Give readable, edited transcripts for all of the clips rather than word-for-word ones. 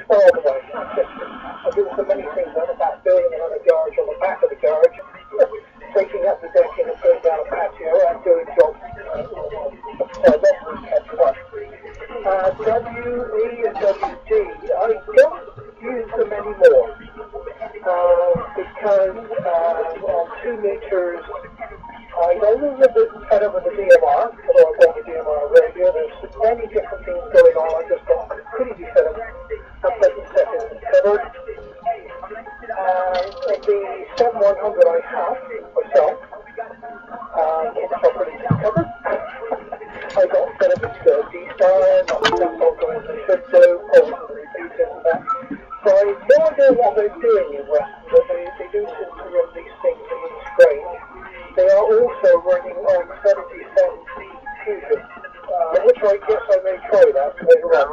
far away. I do so many things on the back, building another garage on the back of the garage, taking up the decking and putting down a patio and doing jobs. So that's what kept up. WE and WG, I don't use them anymore because on 2 meters I got a little bit fed up with the DMR, although I bought the DMR radio. There's many different things going on. I just got pretty fed up. I put the settings covered. The 7100 I have myself, it's properly covered. I got fed up with D-Star, not going to should do, repeaters and that. So I have no idea what they're doing in Western, but they do seem to run these things a little strange. They are also running on 77 Fusion, which I guess I may try that later on.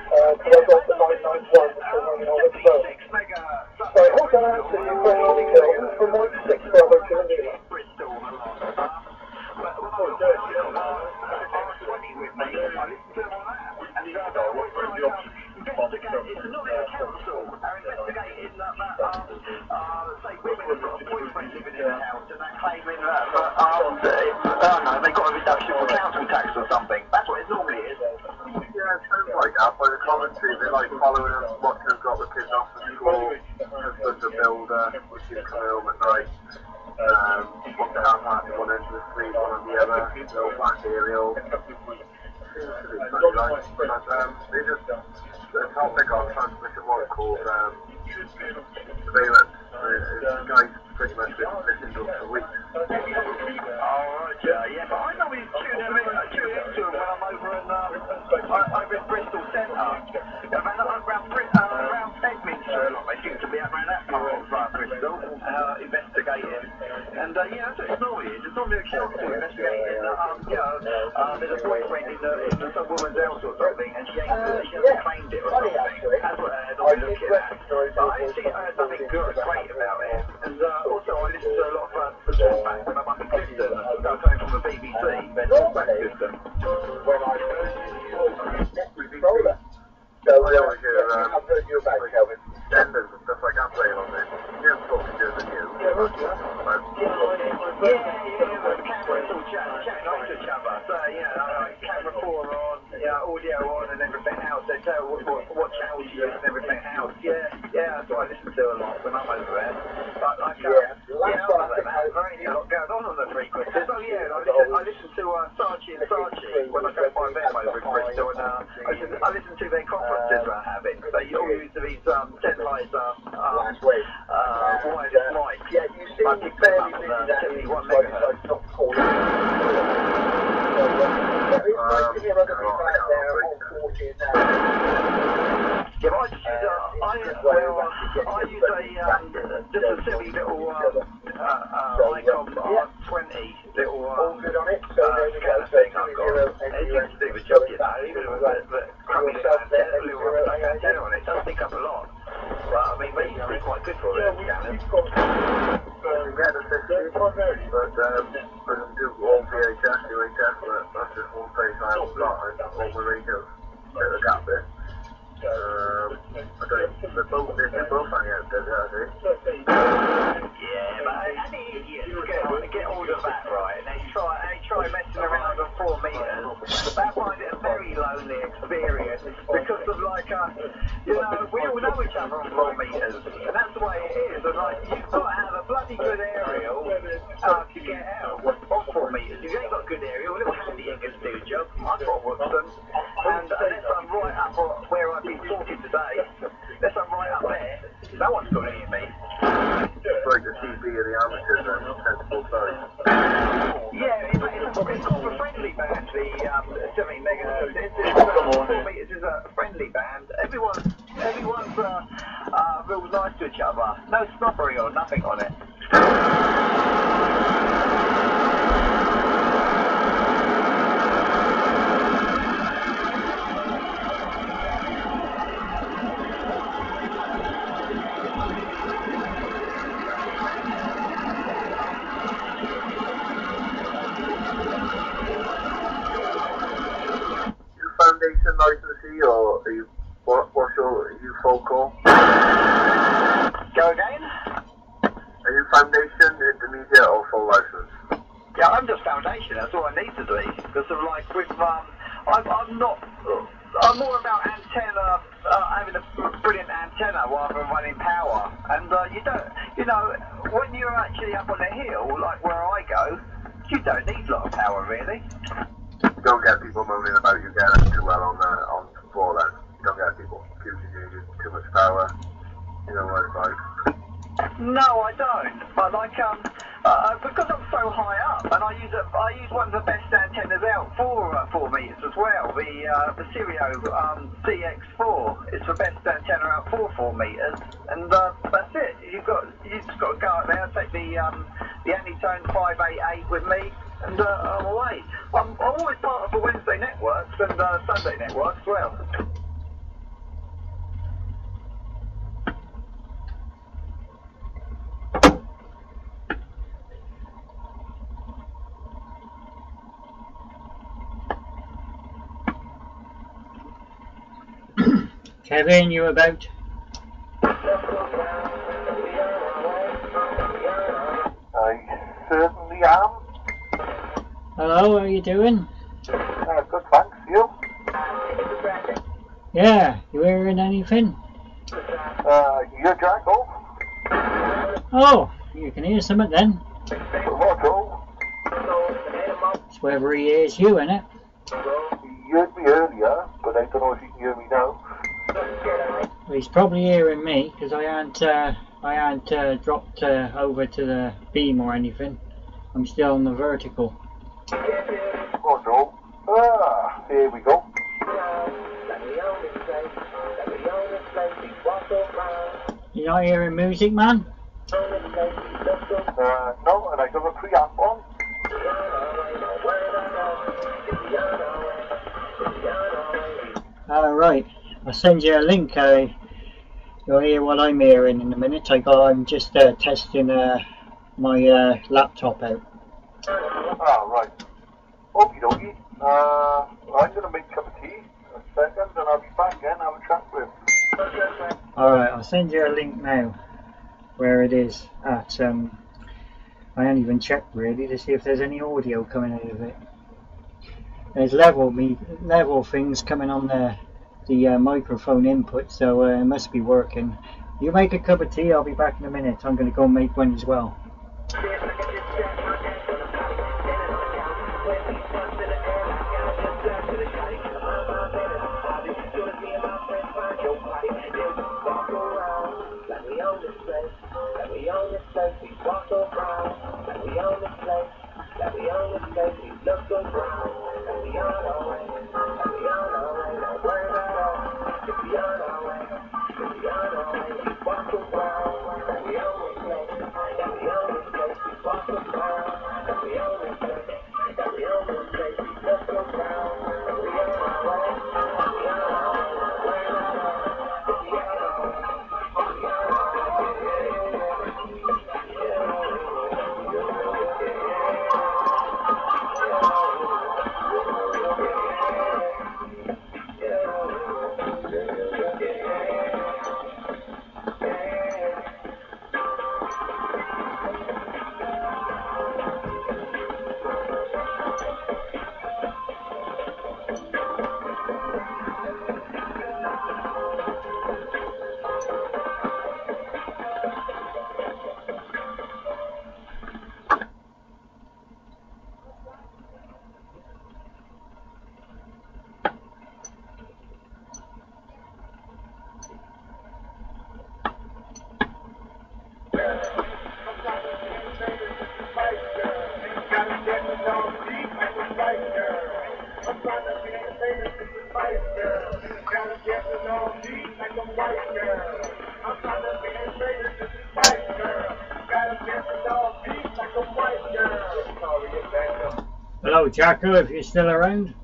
Because I got the 991, which I'm running on at the moment. So I hope that answers your question, Kelvin, from my 6 brother to the new one. It's not a council are investigating that say women have got a boyfriend living in a house and they're claiming that they got a reduction for council tax or something. That's what it normally is. Yeah, it sounds like that. By the commentary, they're like following us, watching who got the kids off the school, husband's a builder, which is coming home at night. One the house party, one into the street, one on the other, no back aerial. Seems to be funny, like, but they just, the topic on transmission was called surveillance. The guy's pretty much been listening to it for weeks. Alright, yeah, but I normally tune into them when I'm over in Bristol Centre. Around Bedminster a lot. They seem to be around that part of Bristol, investigating. And yeah, that's what it's normally is. It's normally a council investigating. There's a boyfriend in some woman's house or something, and she hasn't claimed it or something. That's what they're normally looking at. But I didn't think nothing good, great about it. And also, I listen to a lot of the talkback when I'm up in Clifton, coming from the BBC, their talkback system. When I roller. So I always hear I've heard you about it, Kelvin. Extenders and stuff like that playing on there. You haven't talked to you than you. Yeah, the cameras all chatting off to each other. So, camera 4 on, audio on and everything else. They tell what channels you use and everything else. Yeah, that's what I listen to a lot when I'm over there. But there's a lot going on the frequencies. Oh yeah, I listen to Saatchi and Saatchi when I go by them over in Bristol, and I listen to their conferences they're having. They all use these 10 highs widest mics. Yeah, you seem I picked them up at 71 megahertz. Yeah, but I use just a silly little Icon R20 little scanner thing I've got. It seems to do the job, even with the crummy little antenna on it. It does pick up a lot. But I mean, they used to be quite good for it, scanners. Yeah, the 60, but do all VHS, UHF, but that's just one place I haven't got, and all my radios, bit of a gap there. They're both hanging out there, I think. Yeah, but any idiots get all of that right, and they try messing around on 4 meters. They find it a very lonely experience because of we all know each other on 4 meters, and that's the way it is. And you've got to have a bloody good aerial to get out on 4 meters. If you ain't got a good aerial, a little handy ain't going to do the job. I've got Woodson, and unless I'm right up where I've been talking today, unless I'm right up there, no one's got any of me. It's like the CB of the amateurs and sensible size. Yeah, it's called a friendly band, the 70 megahertz. It's 4 meters is a friendly band. Everyone's real nice to each other. No snobbery or nothing on it. Foundation licensee, or are you, what's your, are you full call? Go again? Are you foundation, intermediate, or full license? Yeah, I'm just foundation. That's all I need to be. Because of like with I'm not. I'm more about antenna, having a brilliant antenna rather than running power. And you don't, you know, when you're actually up on the hill, like where I go, you don't need a lot of power really. You don't get people moaning about you getting too well on 4 then. You don't get people accusing you using too much power. You know what it's like. No, I don't. But like, because I'm so high up, and I use one of the best antennas out for 4 meters as well. The Stereo CX4 is the best antenna out for 4 meters, and that's it. You just got to go out there, take the Anytone 588 with me, and I'm away. I'm always part of the Wednesday networks and Sunday networks as well. Kevin, you about? I certainly am. Hello, how you doing? Good, thanks. You? Yeah, you hearing anything? You're Jackal? Oh, you can hear something then. What, It's whether he hears you, innit? You heard me earlier, but I don't know if you can hear me now. Well, he's probably hearing me, because I ain't dropped over to the beam or anything. I'm still on the vertical. Oh no. Here we go. You not hearing music, man? No, and I got a preamp on. Alright, I'll send you a link. You'll hear what I'm hearing in a minute. I'm just testing my laptop out. Right. Okie dokie. I'm going to make a cup of tea a second, and I'll be back again and have a chat with him. Alright, I'll send you a link now where it is at. I haven't even checked really to see if there's any audio coming out of it. There's level things coming on the microphone input, so it must be working. You make a cup of tea, I'll be back in a minute. I'm going to go make one as well. Hello, Jacko, if you're still around.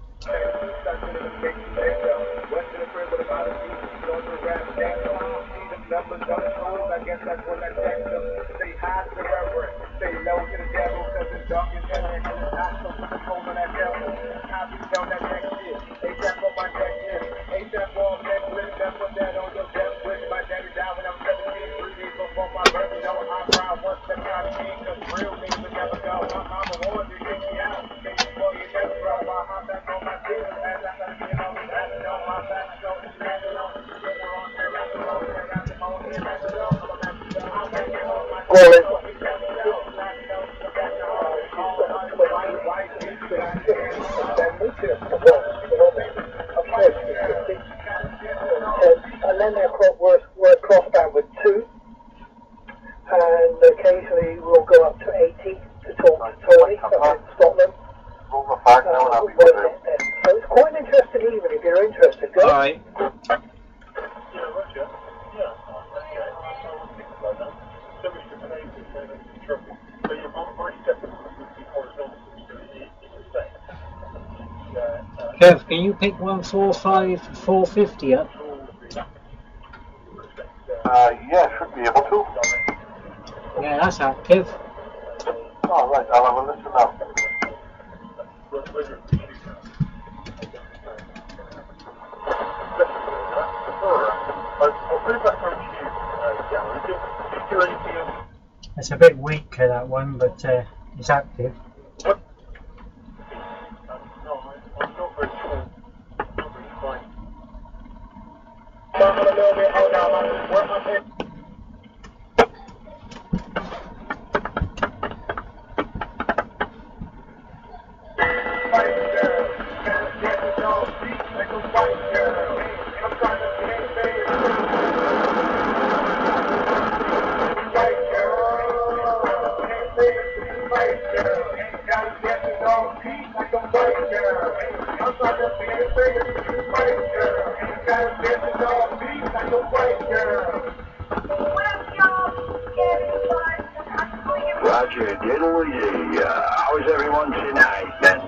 And then we're crossbound with 2, and occasionally we'll go up to 80 to talk to Tony up in Scotland. So it's quite an interesting evening if you're interested. Go. Alright. Kev, can you pick 145 450 up? Yeah, should be able to. Yeah, that's active. Oh, right, I'll have a listen now. It's a bit weaker, that one, but it's active. Roger, diddly-dee. How's everyone tonight? And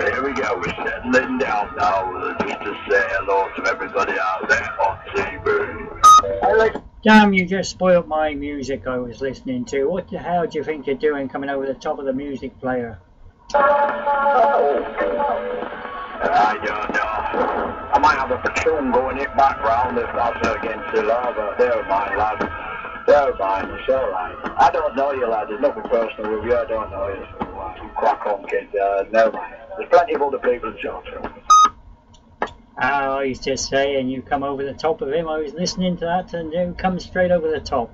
here we go, we're settling down now, just to say hello to everybody out there on TV. Damn, you just spoiled my music I was listening to. What the hell do you think you're doing coming over the top of the music player? I don't know. I might have a platoon going in background if that's against the law, but never mind, lad. Never mind, it's alright. I don't know you, lad. There's nothing personal with you. I don't know you. So, you crack on, kids. Never mind. There's plenty of other people to talk to. I was just saying, you come over the top of him. I was listening to that, and you come straight over the top.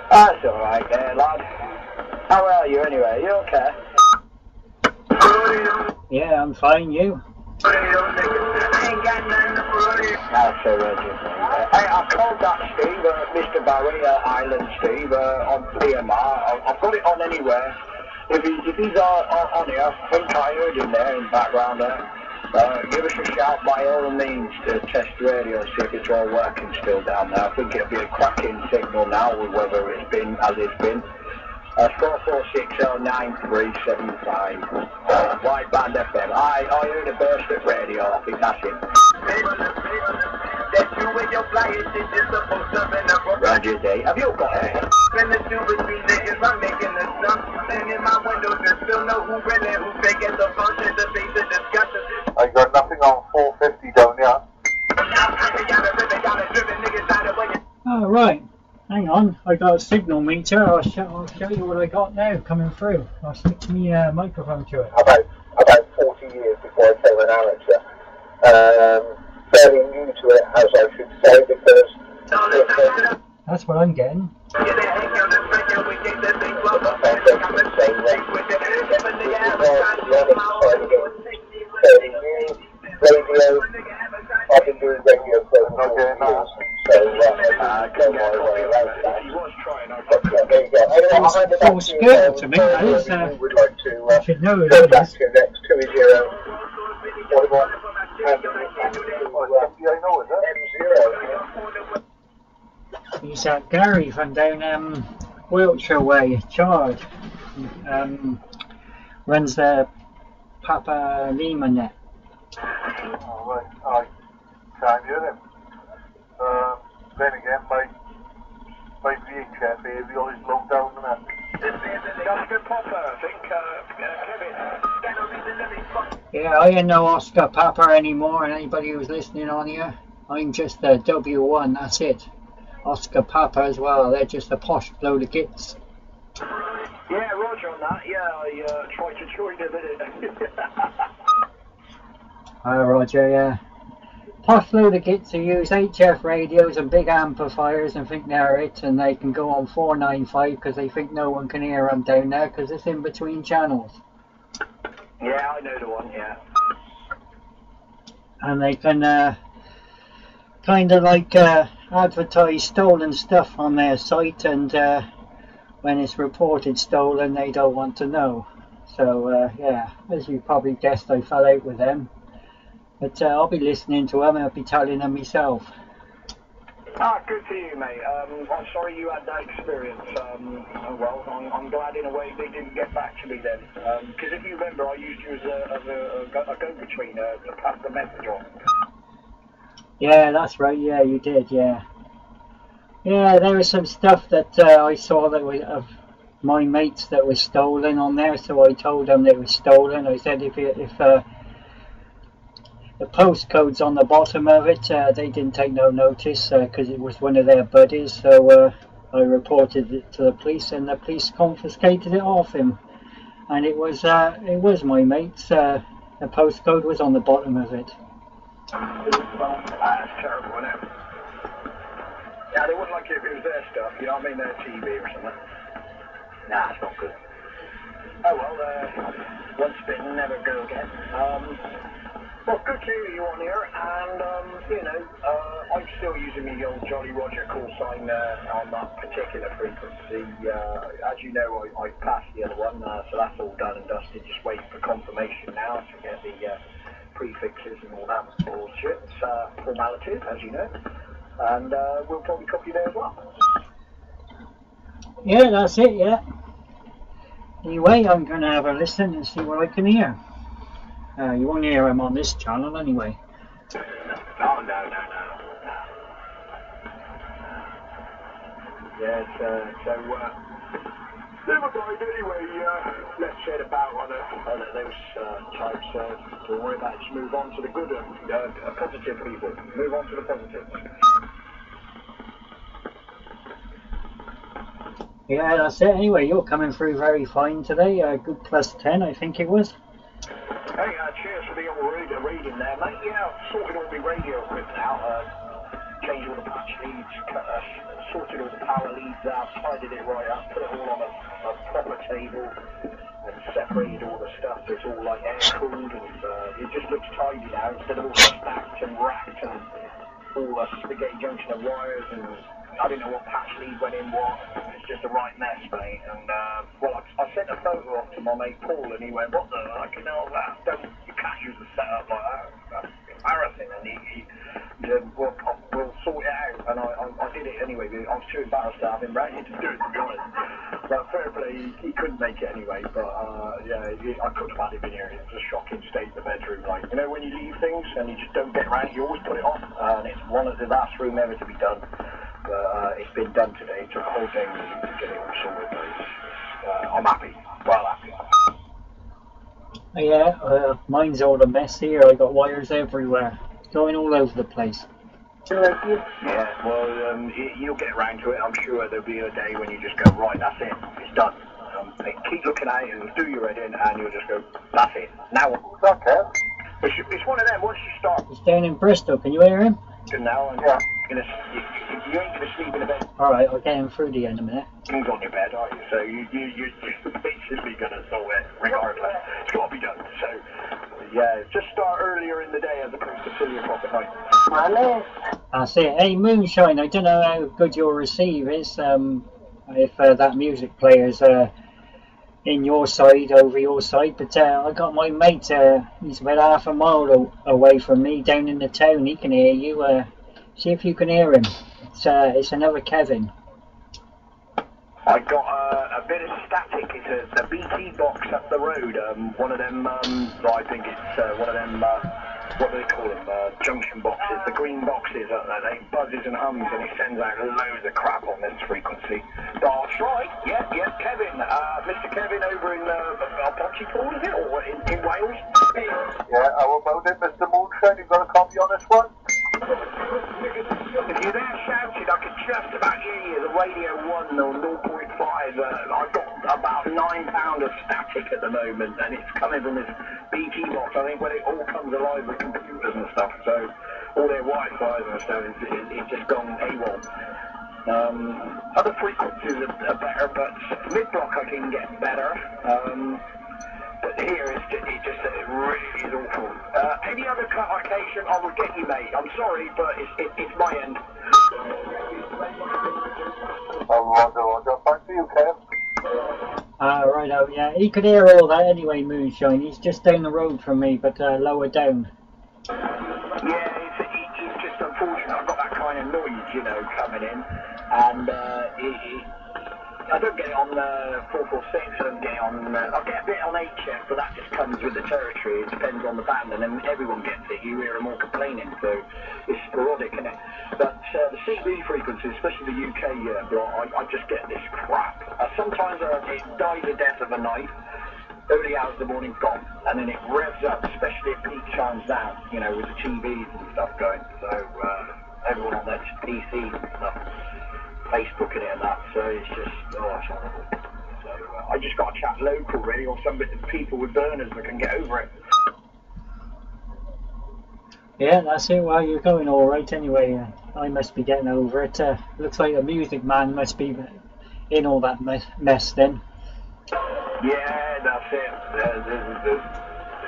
That's alright there, lad. How are you anyway? You okay? Yeah, I'm fine. You? That's alright. Hey, I called that Steve, Mr. Barry, Island Steve, on PMR. I've got it on anywhere. If he's on here, I think I heard him there in the background there. Give us a shout by all means to test radio, see if it's all working still down there. I think it'll be a cracking signal now with whether it's been as it's been. 4460935. White Band FM. I heard a burst at radio, I think that's it. Roger Day, have you got it? I got nothing on 450 down here. Oh, right. Hang on. I got a signal meter. I'll show you what I got now coming through. I'll stick my microphone to it. About 40 years before I became an amateur. Fairly new to it, as I should say, because That's what I'm getting. Radio, I've been doing radio for a number of years, so I go my way around that. But there you go. Anyway, I'll hand it back Full skill to me, that is. would like to I should know who go that back is. to next 2-0. What about M0? He's Gary from down Wiltshire way, Charge. Runs the Papa Lima net. Oh, right, I can't hear him. Then again, my VHF aerial is low down and that. Oscar Popper, I think, Kevin. Yeah, I ain't no Oscar Papa anymore, and anybody who's listening on here, I'm just a W1, that's it. Oscar Papa as well, they're just a posh load of gits. Yeah, Roger on that. Yeah, I tried to join a minute. Hi Roger, yeah. posh load of gits who use HF radios and big amplifiers and think they're it, and they can go on 495 because they think no one can hear them down there because it's in between channels. Yeah, I know the one, yeah. And they can kind of like advertise stolen stuff on their site, and when it's reported stolen they don't want to know. So yeah, as you probably guessed, I fell out with them. But I'll be listening to them and I'll be telling them myself. Ah, good for you, mate. I'm sorry you had that experience. Well, I'm glad in a way they didn't get back to me then. Because if you remember, I used you as a go-between to pass the message on. Yeah, that's right. Yeah, you did. Yeah. Yeah, there was some stuff that I saw that was of my mates that was stolen on there. So I told them it was stolen. I said if the postcode's on the bottom of it, they didn't take no notice because it was one of their buddies. So I reported it to the police, and the police confiscated it off him. And it was my mate's. The postcode was on the bottom of it. That's terrible, isn't it? Yeah, they wouldn't like it if it was their stuff. You know what I mean? Their TV or something. Nah, it's not good. Oh well, once bitten, never go again. Well, good to hear you on here, and, you know, I'm still using the old Jolly Roger call sign on that particular frequency. As you know, I passed the other one, so that's all done and dusted, just waiting for confirmation now to get the prefixes and all that bullshit. Formalities, as you know, and we'll probably copy there as well. Yeah, that's it, yeah. Anyway, I'm going to have a listen and see what I can hear. You won't hear him on this channel anyway. Oh, no. Yeah, so, never mind anyway, let's head about on those types, don't worry about it, just move on to the good, positive people. Move on to the positives. Yeah, that's it. Anyway, you're coming through very fine today. Good +10, I think it was. Hey, cheers for the old reading there, mate. Yeah, I've sorted all the radio equipment out, changed all the patch leads, sorted all the power leads out, tidied it right up, put it all on a proper table, and separated all the stuff. It's all like air-cooled, and it just looks tidy now, instead of all stacked and racked, and all the spaghetti junction of wires, and I didn't know what patch lead went in what. It's just a right mess, mate. And well, I sent a photo off to my mate Paul, and he went, "What the fucking hell is that? You can't use the setup like that. That's embarrassing." And he said, "Well, we'll sort it out." And I did it anyway. I was too embarrassed to have him ready to do it, to be honest. But fair play, he couldn't make it anyway. But yeah, I couldn't have had him in here. It was a shocking state in the bedroom. Like, you know, when you leave things and you just don't get around, you always put it on, and it's one of the last room ever to be done. But it's been done today. It took a whole day to get it all sorted. I'm happy. Well happy. Yeah, mine's all a mess here. I got wires everywhere, going all over the place. Yeah, well, you'll get around to it. I'm sure there'll be a day when you just go, right, that's it. It's done. Keep looking at it and do your head in, and you'll just go, that's it. Now what? Okay. It's one of them. Once you start. He's down in Bristol. Can you hear him? Now, and you ain't gonna sleep in a bed. All right, I'll get him through to you in a minute. Things on your bed, aren't you? So you're basically gonna sort it regardless. It's got to be done. So yeah, just start earlier in the day as opposed to 3 o'clock at night. That's it. Hey, Moonshine, I don't know how good your receive is. If that music player's in your side, over your side, but I got my mate, he's about half a mile away from me, down in the town. He can hear you. See if you can hear him. It's another Kevin. I got a bit of static. It's a BT box up the road. One of them, I think it's one of them, what do they call them? Junction boxes. The green boxes. They buzzes and hums, and it sends out loads of crap on this frequency. That's right. Yeah, Kevin. Mr. Kevin over in Pontypool, is it? Or in Wales? Yeah, how about it, Mr. Moonshine? You got a copy on this one? If you're there shouting, I can just about hear you. The radio 1 or 0.5. I've got about £9 of static at the moment, and it's coming from this BT box. I think when it all comes alive with computers and stuff. So all their Wi-Fi and stuff is just gone AWOL. Other frequencies are better, but mid-block I can get better. But here it really is awful. Any other clarification, I will get you, mate. I'm sorry, but it's my end. Roger. Back to you, Kev. Right, oh yeah, he could hear all that anyway, Moonshine. He's just down the road from me, but lower down. Yeah, it's just unfortunate. I've got that kind of noise, you know, coming in, and I don't get it on 446. I don't get it on. I get a bit on HF, but that just comes with the territory. It depends on the band, and then everyone gets it. You hear them all complaining, so it's sporadic, isn't it? But the CB frequency, especially the UK block, I just get this crap. Sometimes it dies a death of a night. Early hours of the morning gone, and then it revs up, especially if peak chimes down, you know, with the TVs and stuff going. So everyone on their PCs and stuff, Facebooking it and that. So it's just, it's horrible. So I just got to chat local, really, or some people with burners that can get over it. Yeah, that's it. Well, you're going all right anyway. I must be getting over it. Looks like the Music Man must be in all that mess then. Yeah, that's it. There's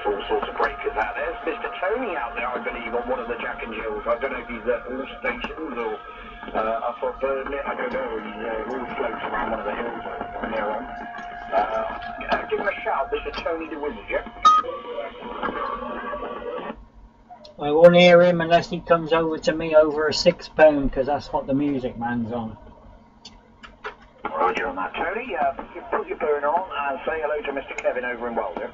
all sorts of breakers out there. There's Mr. Tony out there, I believe, on one of the Jack and Jills. I don't know if he's at all stations or up on Burnley. I don't know. He always floats around one of the hills or near on. Give him a shout, Mr. Tony the Wizard, yeah? I won't hear him unless he comes over to me over a £6, because that's what the Music Man's on. Roger on that, Tony. You put your burner on and say hello to Mr. Kevin over in Welder.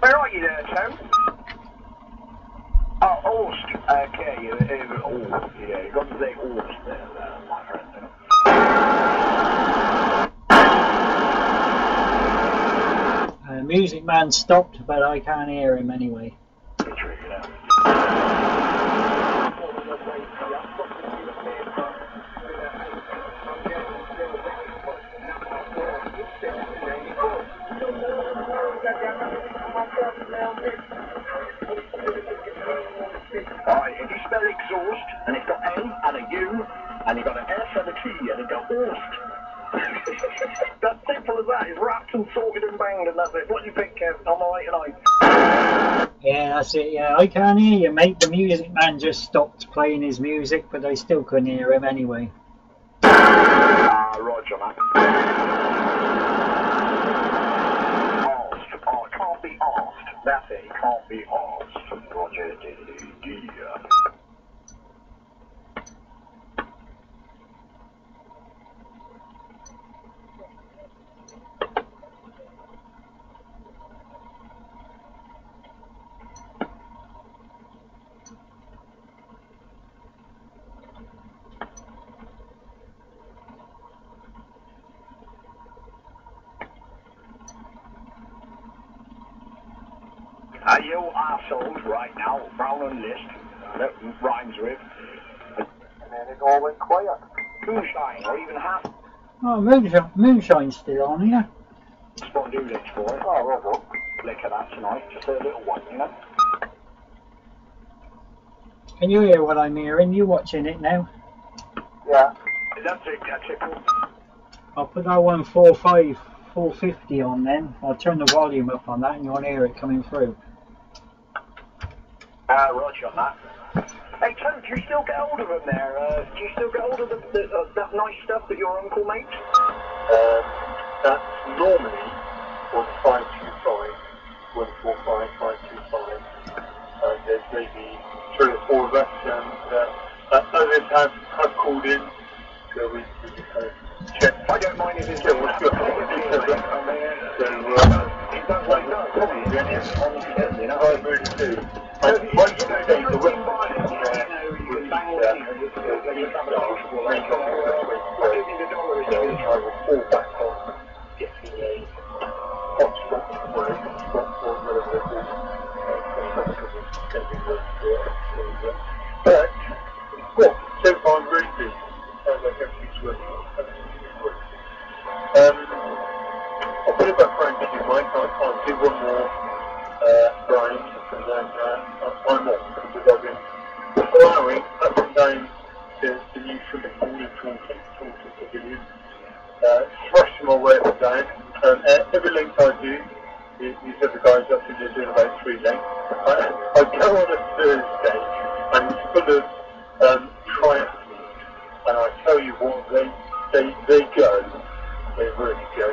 Where are you there, Tom? Oh, Orst. Okay, Orst. Yeah, you got to say Orst there, my friend. Music Man stopped, but I can't hear him anyway. Alright, if you spell exhaust, and it's got N and a U, and you've got an S and a T, and it's got Orst. That's simple as that. It's wrapped and sorted and banged, and that's it. What do you think, Kev? I'm alright tonight. Yeah, that's it. Yeah, I can't hear you, mate. The Music Man just stopped playing his music, but I still couldn't hear him anyway. Roger, man. Asked. Oh, it can't be asked. That's it. It can't be asked. Roger, you assholes right now, Brown and List, that rhymes with, And then it all went quiet. Moonshine, or even half Oh, Moonshine's still on here. spondulics for it. Oh, well done. Lick of that tonight, just a little one, you know. Can you hear what I'm hearing? You watching it now? Yeah. That's it. I'll put that 450 on then. I'll turn the volume up on that and you'll hear it coming through. Roger on that. Hey, Tom, do you still get hold of them there? Do you still get hold of that nice stuff that your uncle makes? That's normally 525, 145, 525. There's maybe 3 or 4 of us, and others have called in, so we just kind of check. I don't mind if it's Yeah, what's good? I really do. Once you go down the I will fall back on getting a hotspot or whatever they're called. But, well, so far I'm really pleased. Sounds like everything's working. sound. Every link I do, these other guys up to they're doing about 3 links. I go on a Thursday and it's full of triathletes, and I tell you what, they go, they really go.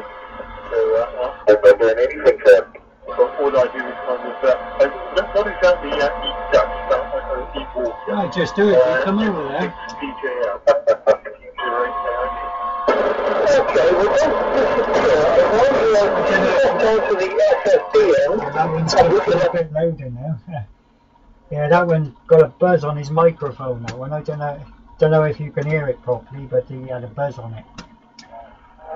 So I'm not doing anything for them. But all I do is kind of, not exactly eat Dutch, but I eat water. I just do it. Come over there. DJ out. Okay, well, go to the SSD end. That one's got a bit louder now. Yeah, that one got a buzz on his microphone. That one, I don't know if you can hear it properly, but he had a buzz on it.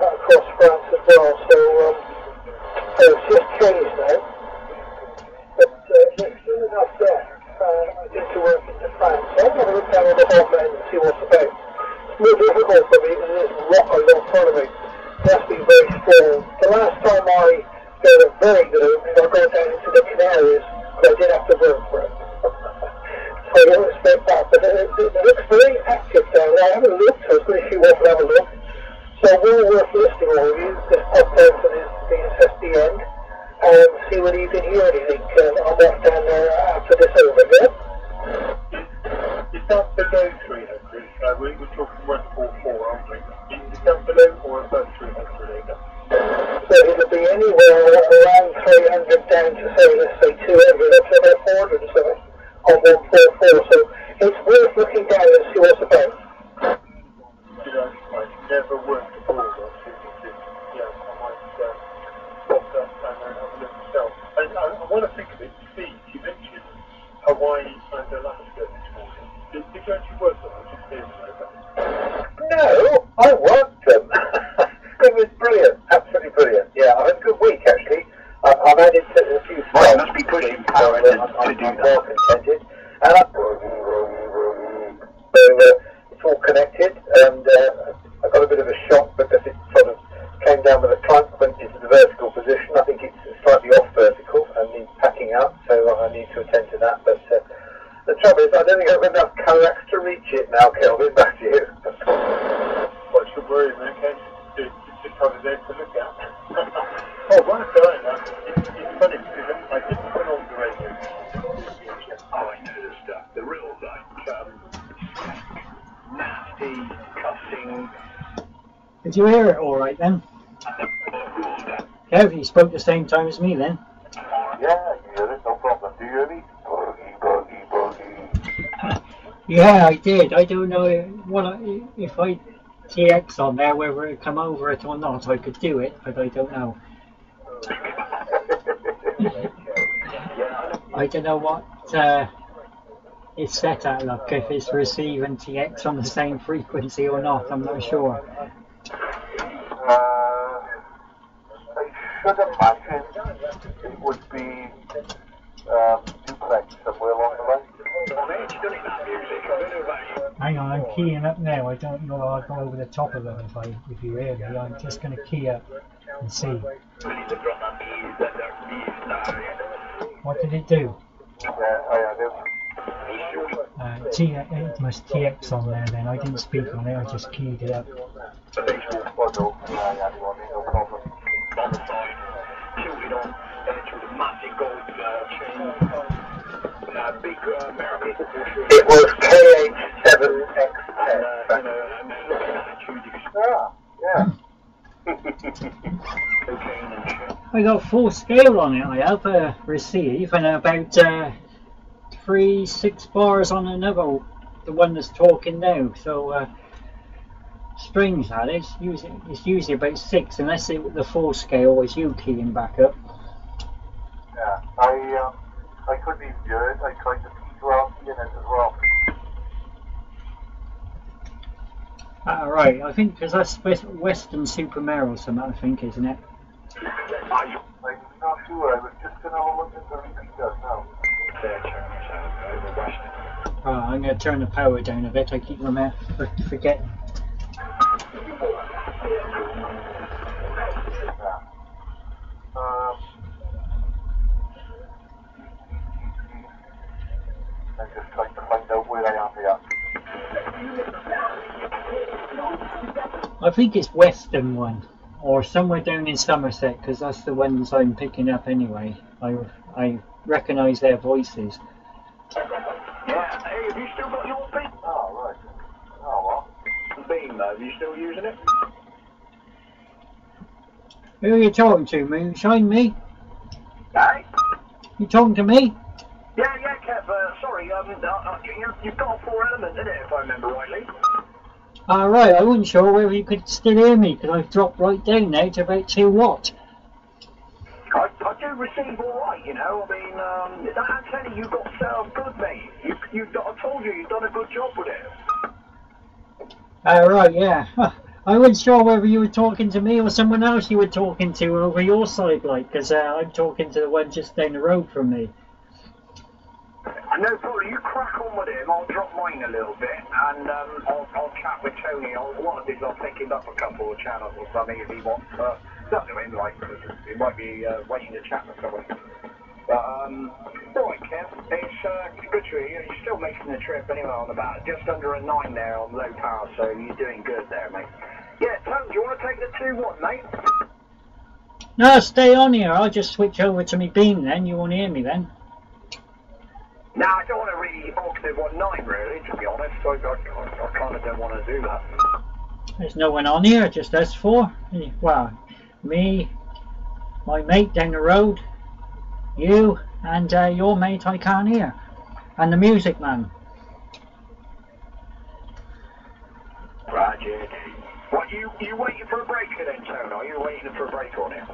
Across France as well, so it's just changed now. But there's still enough there. I think to work into France. So I'm going to look down on the home end and see what's about. It's more difficult for me than this rock I got in front of me. It has to be very strong. The last time I got a very good opening, I got down into the Canaries, but I did have to work for it. So I don't expect that. But it looks very active down there. I haven't looked, so I was going to see what I have a look. So well worth listening all of you. Just pop down to the SSD end and see whether you can hear anything. I'm off down there after this over, yeah? Is that below 300? We're talking 144, aren't we? Is that below or above 300 either? So it'll be anywhere around 300 down to say, let's say 200, up to about 400 or something on 144. So it's worth looking down and see what's about. You know, I've never worked abroad, obviously, yeah, I might pop that down there and have a look myself. And I want to think of it, Steve, you mentioned Hawaii and Alaska this morning. Did you actually work on them? Just hear me over. No, I worked them. It was brilliant, absolutely brilliant. Yeah, I had a good week actually. I've added a few stuff. Well, must be pushing power to do that. I'm well contented. And it's all connected, and I got a bit of a shock because it sort of came down with a clunk, went into the vertical position. I think it's slightly off vertical and needs packing up, so I need to attend to that. But the trouble is, I don't think I've got enough coax to reach it now, Kelvin. Back to you. What should worry me, okay? Just have it there to look at. Oh, one guy now, it's funny because I didn't put on the radio. Oh, I know the stuff. The real, nasty, cussing. Did you hear it all right then? Kev, you spoke the same time as me then. Yeah, you hear it, no problem. Do you hear me? Boogie, boogie, boogie. Yeah, I did. I don't know if I TX on there, whether it come over it or not. I could do it, but I don't know. I don't know what it's set at, look, if it's receive and TX on the same frequency or not. I'm not sure. I should imagine it would be duplex somewhere along the line. Hang on, I'm keying up now. I don't know I'll go over the top of them if you hear me. I'm just going to key up and see. What did it do? It must TX on there then. I didn't speak on it, I just keyed it up. It was KH7X10. Yeah. I got full scale on it. I have a receive and about 3-6 bars on another, the one that's talking now. So strange that it's usually about 6 unless the full scale is you keying back up. Yeah, I couldn't even do it. I tried to key around in it as well. Right, I think because that's Western Supermare or something, I think, isn't it? I'm not sure. I was just going to look at the repeater now. I'm going to turn the power down a bit. I keep forgetting. I'm just trying to find out where I am here. I think it's Western one. or somewhere down in Somerset, because that's the ones I'm picking up anyway. I recognise their voices. Yeah, hey, have you still got your beam? Oh, right. Oh, well. Beam, though, are you still using it? Who are you talking to, Moonshine? Me? Hey? You talking to me? Yeah, Kev, sorry, you've got a 4-element in it, if I remember rightly. Right, I wasn't sure whether you could still hear me, because I've dropped right down now to about 2 watt. I do receive all right, you know. I mean, that antenna you got set up good, mate. I told you, you've done a good job with it. Right, yeah. I wasn't sure whether you were talking to me or someone else you were talking to over your side, like, because I'm talking to the one just down the road from me. No problem, you crack on with him, I'll drop mine a little bit, and I'll chat with Tony. What I'll do is I'll take him up a couple of channels or something if he wants. Not to him, like, he might be waiting to chat with someone. But, alright, Kev, it's good to hear you. You're still making the trip anyway on about just under a 9 there on low power, so you're doing good there, mate. Yeah, Tony, do you want to take the 2-1, mate? No, stay on here. I'll just switch over to me beam then. You won't hear me then. No, I don't want to really hog the 1.9 really, to be honest. I kind of don't want to do that. There's no one on here, just us 4. Well, me, my mate down the road, you, and your mate I can't hear, and the music man. Roger. What, you waiting for a break then, Tony? Are you waiting for a break on it?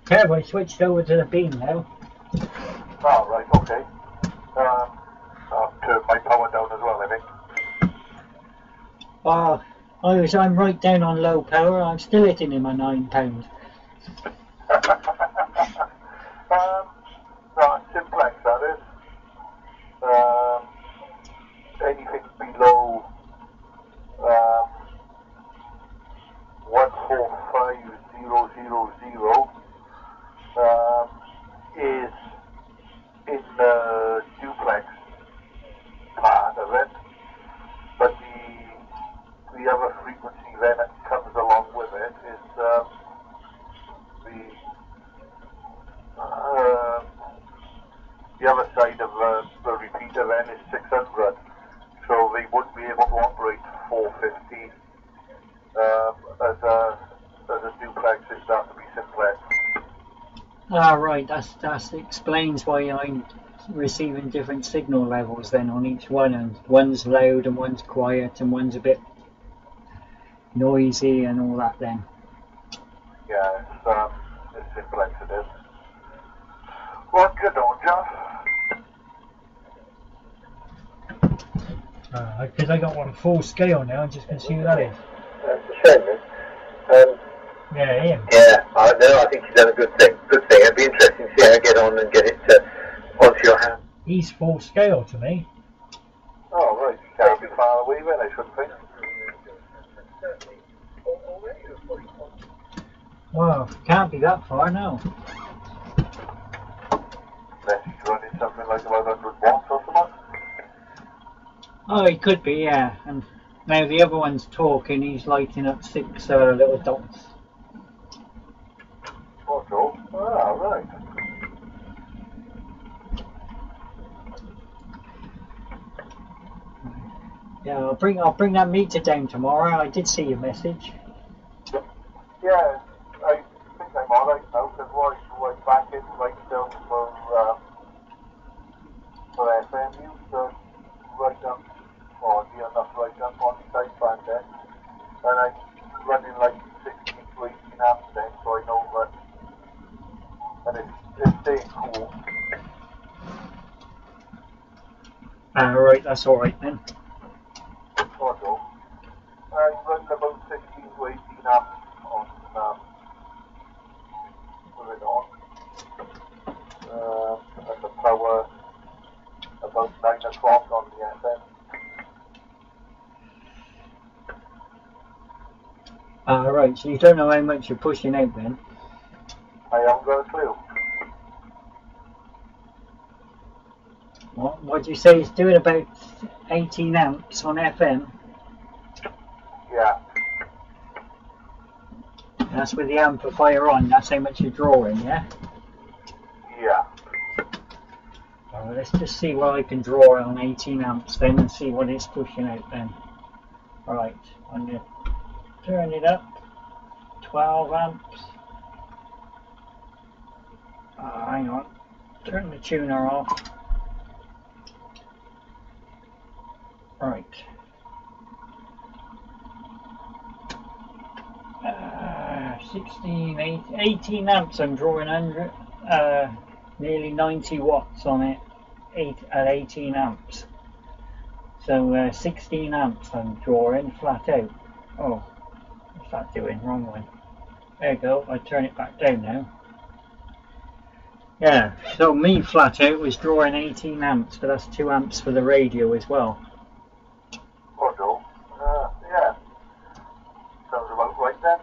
Kev, I switched over to the beam now. Oh, right, okay. I'll turn my power down as well, I think. I'm right down on low power. I'm still hitting him at £9. Simplex, that is. Anything below 145000 is in the duplex part of it, but the other frequency then that comes along with it is the other side of the repeater then is 600, so they wouldn't be able to operate 450 as a duplex. It has to be simplex. Right, that explains why I'm receiving different signal levels then on each one, and one's loud and one's quiet and one's a bit noisy and all that then. Yeah, it's simplex it is. Well, good on Jeff. Because I got one full scale now, I'm just going to see who that is. That's a shame, man. Yeah, him. Yeah, I think he's done a good thing. It'd be interesting to see how I get on and get it onto your hand. He's full scale to me. Oh, right. Can't be far away then, I should think. Well, can't be that far, no. Unless he's running something like about 100 watts or something. Oh, it could be, yeah. And now the other one's talking, he's lighting up 6 little dots. Oh, right. Yeah, I'll bring that meter down tomorrow. I did see your message. Yeah, I think I'm alright now, because I was back in right down for FMU, so right up, or near enough right up on the side band there, and I'm running like 16 to 18 amps then, so I know that, and it's staying cool. Right, that's alright then. So I'm running about 16 to 18 amps on, put it on, and the power about 9 o'clock on the FM. Right, so you don't know how much you're pushing out then? I haven't got a clue. What do you say it's doing? About 18 amps on FM? Yeah. That's with the amplifier on, that's how much you're drawing, yeah? Yeah. Oh, let's just see what I can draw on 18 amps then and see what it's pushing out then. Right, I'm going to turn it up. 12 amps. Hang on. Turn the tuner off. Right. 16, 18 amps. I'm drawing 100, nearly 90 watts on it at 18 amps. So 16 amps I'm drawing flat out. Oh, what's that doing? Wrong one. There you go. I turn it back down now. Yeah, so me flat out was drawing 18 amps, but that's 2 amps for the radio as well. Oh no. Yeah. Sounds about right then.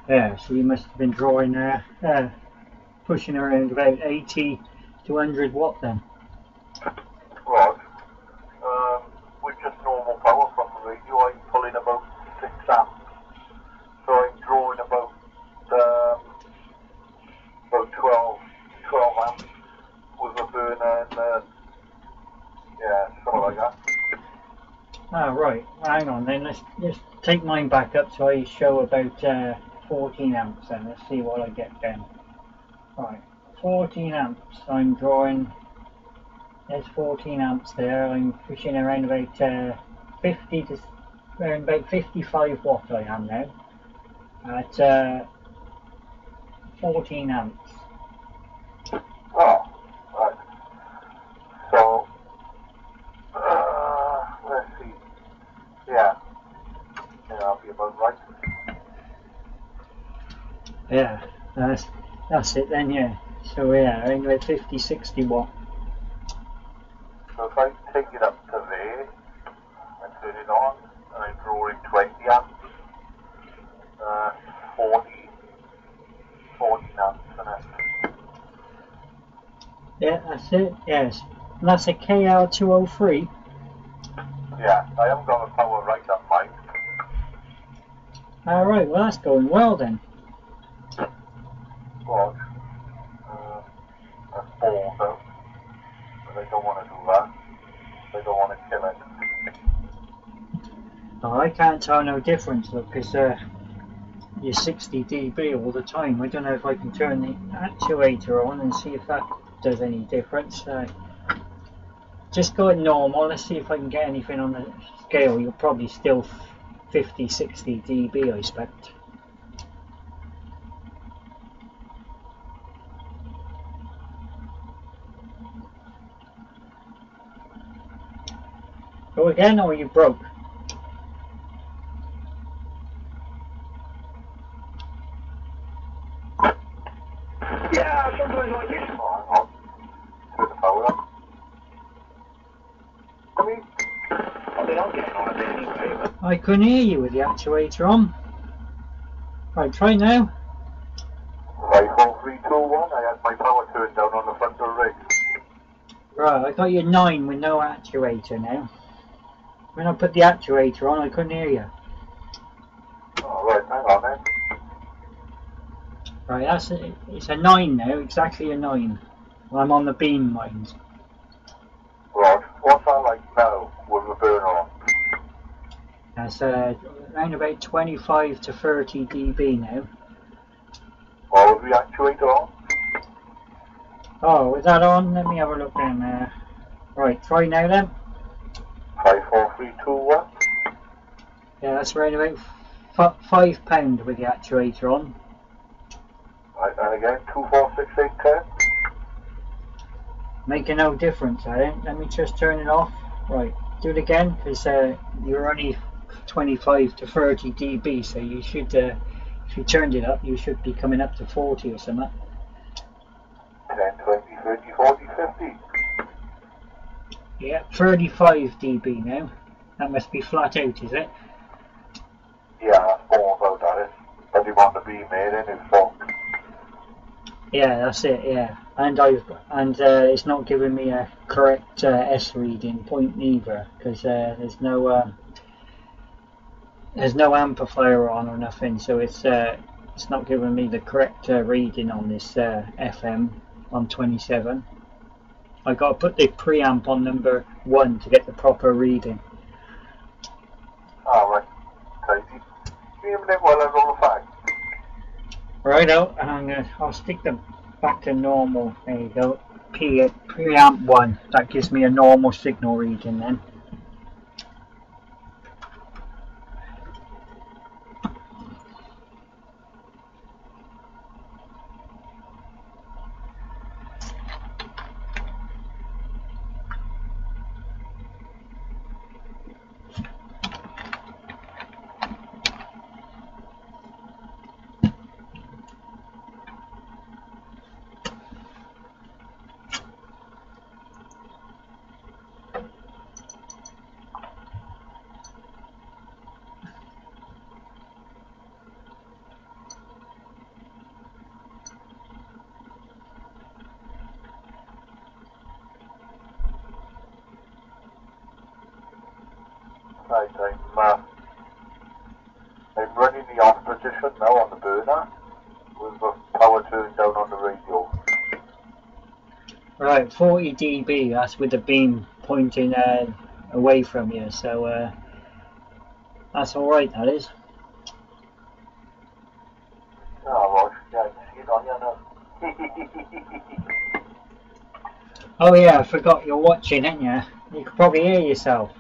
Yeah, so you must have been drawing pushing around about 80 to 100 watt then. Right. With just normal power from the radio, I'm pulling about 6 amps. So I'm drawing about 12 amps with a burner and yeah, something like that. Ah, right. Hang on then. Let's just take mine back up so I show about 14 amps then. Let's see what I get then. Right, 14 amps. I'm drawing. There's 14 amps there. I'm pushing around about 50 to around about 55 watt. I am now at 14 amps. Oh, right. So, let's see. Yeah, I'll be about right. Yeah, that's it then. Yeah. So yeah, around about 50, 60 watt. So if I take it up to there and turn it on, and I draw in 20 amps, 40 amps, and Yeah, that's it. Yes, and that's a KR203. yeah, I haven't got the power right up mine. All right, well that's going well then. But that's balls out, but I don't want to do that. I don't want to kill it. Oh, I can't tell no difference look, because you're 60 dB all the time. I don't know if I can turn the actuator on and see if that does any difference. Just go at normal. Let's see if I can get anything on the scale. You're probably still 50, 60 dB, I expect. Go again, or you broke? Yeah, sometimes like this. Oh, hang on. Turn the power up. I mean, I mean, I'm getting on a bit anyway, but I couldn't hear you with the actuator on. Right, try now. 5, 4, 3, 2, 1. I had my power turned down on the front of the rig. Right, I got you 9 with no actuator now. When I put the actuator on, I couldn't hear you. Oh, right, hang on then. Right, it's a 9 now, exactly a 9. Well, I'm on the beam mines. Right, what's that like now with the burner on? That's around about 25 to 30 dB now. Or with the actuator on? Oh, with that on, let me have a look then. Right, try now then. 5, 4, 3, 2, 1. Yeah, that's around about £5 with the actuator on. Right, and again, 2, 4, 6, 8, 10. Making no difference, I think. Let me just turn it off. Right, do it again, because you're only 25 to 30 dB, so you should, if you turned it up, you should be coming up to 40 or something. 10, 20, 30, 40, 50. Yeah, 35 dB now. That must be flat out, is it? Yeah, that's balls out, that is. But you want to be made in his fault. Yeah, that's it. Yeah, and it's not giving me a correct S reading point neither because there's no amplifier on or nothing, so it's not giving me the correct reading on this FM on 27. I got to put the preamp on number 1 to get the proper reading. Oh, right. Okay. Give me a minute while I roll the fact. Righto, and I'll stick them back to normal. There you go. Preamp 1. That gives me a normal signal reading then. Right, I'm running the off position now on the burner with the power turned down on the radio. Right, 40 dB, that's with the beam pointing away from you, so that's alright, that is. Oh, well, yeah, I can see it on you now. Oh yeah, I forgot you're watching, ain't you? You can probably hear yourself.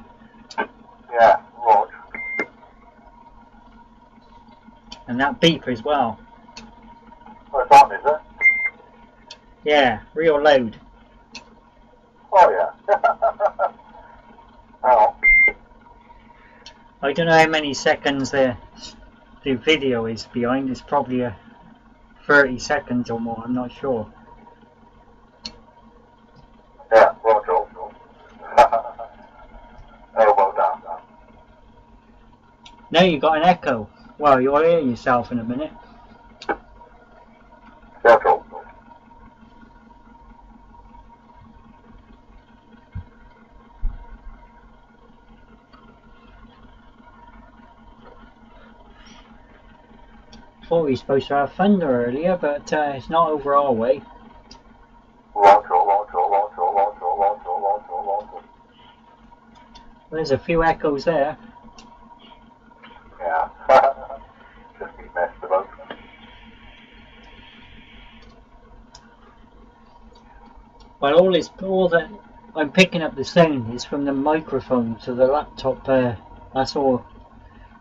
Yeah, Rog. And that beep as well. Oh, it's on, is it? Yeah, real loud. Oh, yeah. Oh. I don't know how many seconds the video is behind. It's probably 30 seconds or more, I'm not sure. Yeah, Rog. Oh, well done. Now you got an echo. Well, you'll hear yourself in a minute. Rog. Thought we were supposed to have thunder earlier, but it's not over our way. There's a few echoes there. Yeah. Just be messed about. Well, all that I'm picking up the sound is from the microphone to the laptop. That's all.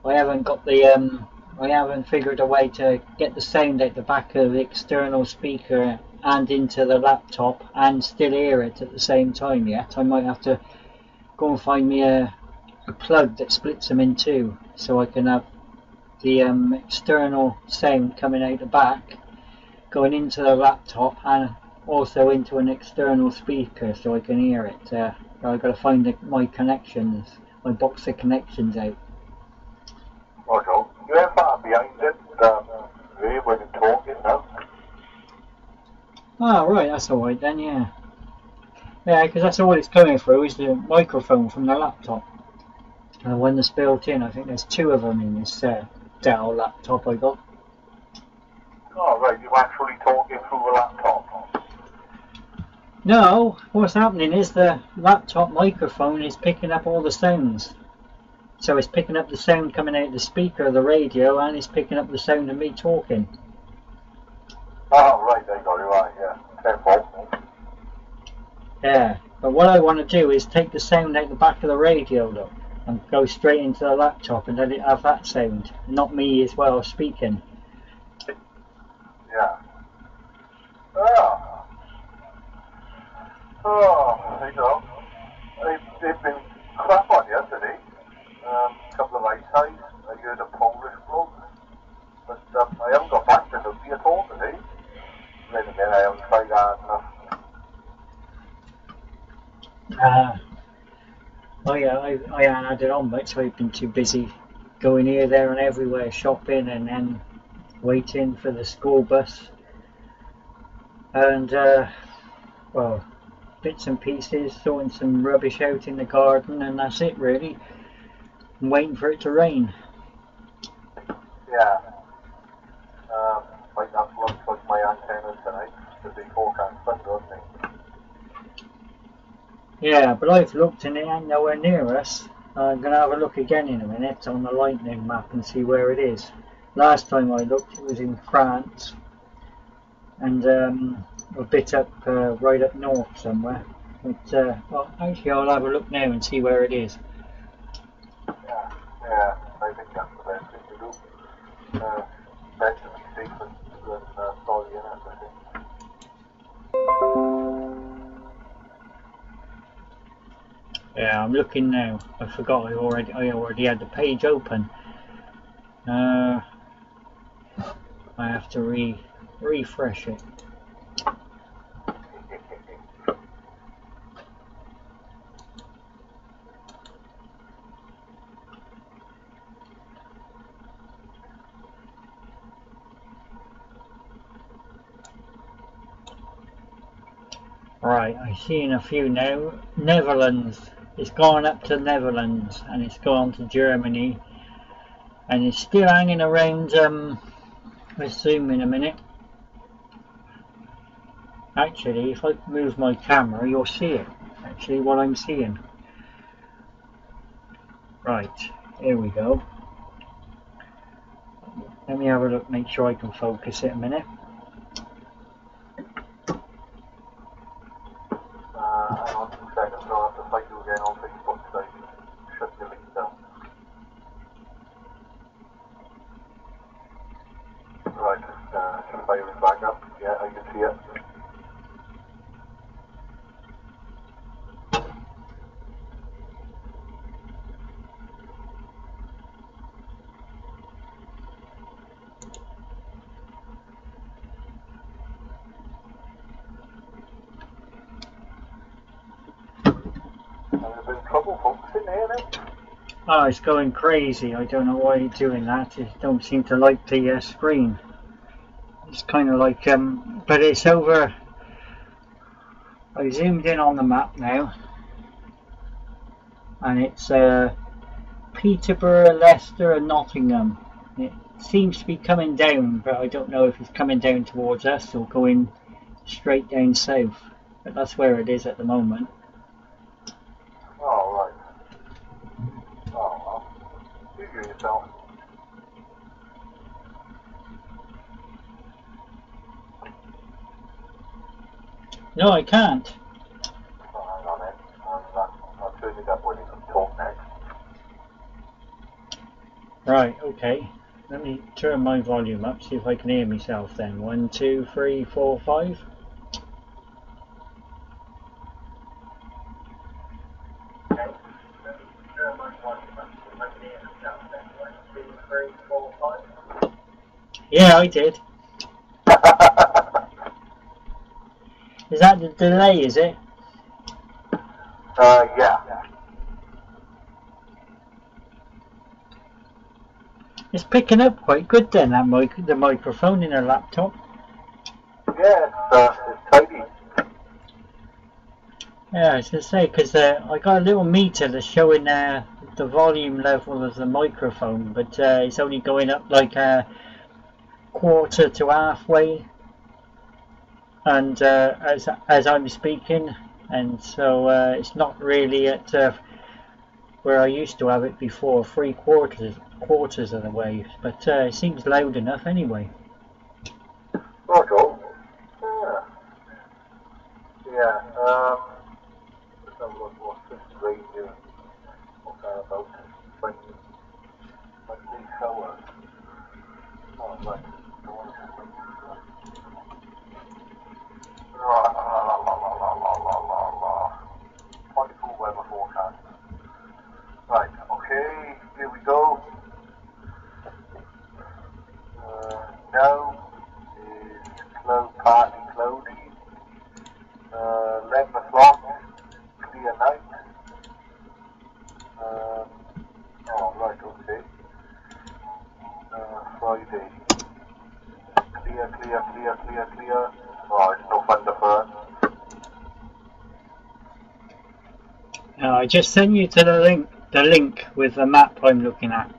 I haven't figured a way to get the sound out the back of the external speaker and into the laptop and still hear it at the same time yet. I might have to go and find me a plug that splits them in two, so I can have the external sound coming out the back, going into the laptop and also into an external speaker so I can hear it. I've got to find my connections, my box of connections out. Also, you have far behind it, really, when you're talking now. Oh, right, that's alright then, yeah. Yeah, because that's all it's coming through is the microphone from the laptop. And when it's built in, I think there's 2 of them in this Dell laptop I got. Oh, right, you're actually talking through a laptop. No, what's happening is the laptop microphone is picking up all the sounds. So it's picking up the sound coming out of the speaker of the radio and it's picking up the sound of me talking. Oh, right, I got it right, yeah. Careful. Yeah, but what I want to do is take the sound out the back of the radio, look, and go straight into the laptop and let it have that sound, not me as well speaking. Yeah. Oh, you know, they've been crap on you today. A couple of eyesight, I heard a Polish bloke, but I haven't got back to Nubby at all today. Then again, I haven't tried hard enough. Oh yeah, I haven't had it on much. I've been too busy going here, there and everywhere, shopping and then waiting for the school bus. and well, bits and pieces, sorting some rubbish out in the garden, and that's it really. I'm waiting for it to rain. Yeah. Might have to unplug my antennas tonight because they forecast thunder, don't they? Yeah, but I've looked and it ain't nowhere near us. I'm going to have a look again in a minute on the lightning map and see where it is. Last time I looked it was in France and a bit up, right up north somewhere. But well, actually I'll have a look now and see where it is. Yeah, I think that's the best thing to do. Better to be safe than sorry in it, I think. Yeah, I'm looking now. I forgot I already had the page open. I have to refresh it. Right, I see in a few now. Netherlands. It's gone up to Netherlands and it's gone to Germany. And it's still hanging around, let's zoom in a minute. Actually, if I move my camera, you'll see it. Actually, what I'm seeing. Right, here we go. Let me have a look, make sure I can focus it a minute. Hang on 2 seconds, I'll have to find you again on Facebook so I can shut the link down. Right, just firing back up. Yeah, I can see it. There's been trouble focusing here then? Oh, it's going crazy. I don't know why it's doing that. It don't seem to like the screen. It's kind of like, but it's over. I zoomed in on the map now, and it's Peterborough, Leicester, and Nottingham. It seems to be coming down, but I don't know if it's coming down towards us or going straight down south. But that's where it is at the moment. Oh, right. Oh, well. You do yourself. No, I can't. Oh, hang on then. I'll turn it up when you can talk next. Right, okay. Let me turn my volume up, see if I can hear myself then. 1, 2, 3, 4, 5. Yeah, I did. Is that the delay, is it? Yeah. It's picking up quite good then, that the microphone in a laptop. Yeah, it's tidy. Yeah, as I say, because I got a little meter that's showing the volume level of the microphone, but it's only going up like a quarter to halfway, and as I'm speaking, and so it's not really at where I used to have it before, 3/4 of the way, but it seems loud enough anyway. Oh, cool. Yeah. Let's have a look what's this radio. What's that about? Like these showers. Oh, right. Wonderful weather forecast. Right, okay, here we go. Now is partly cloudy. 11 o'clock, clear night. Oh, right, okay. Friday. Clear. Oh, it's no I just sent you to the link with the map I'm looking at.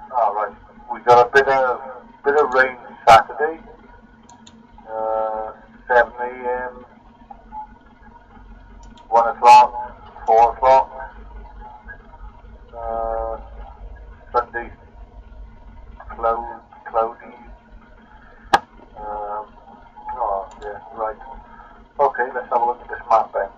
Oh, right. We got a bit of rain Saturday. 7 a.m., 1 o'clock, 4 o'clock. Sunday, cloudy. Oh, yeah, right. Okay, let's have a look at this map then.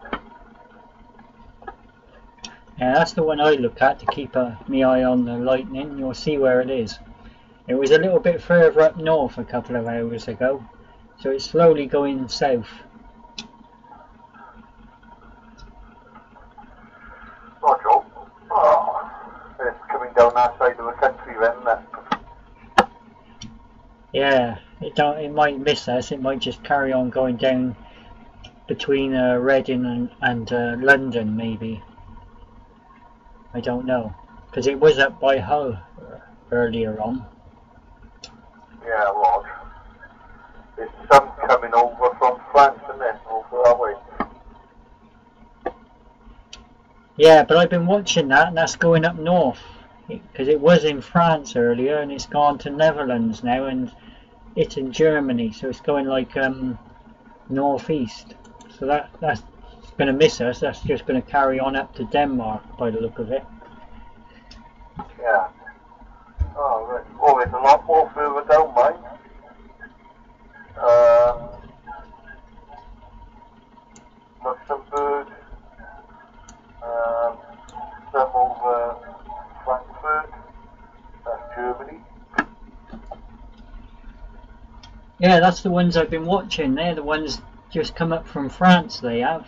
Yeah, that's the one I look at to keep my eye on the lightning. You'll see where it is. It was a little bit further up north a couple of hours ago, so it's slowly going south. Oh, Joe. Oh, it's coming down that side of the country then. Yeah, it might miss us. It might just carry on going down between Reading and London, maybe. I don't know, because it was up by Hull earlier on. Yeah, well, there's some coming over from France, isn't there? Over that way. Yeah, but I've been watching that, and that's going up north, because it was in France earlier, and it's gone to Netherlands now, and it's in Germany, so it's going like northeast. So that's going to miss us. That's just going to carry on up to Denmark by the look of it. Yeah. Oh, right. Oh, it's a lot more further down, mate. Luxembourg. Some over Frankfurt. That's Germany. Yeah, that's the ones I've been watching. They're the ones just come up from France. They have.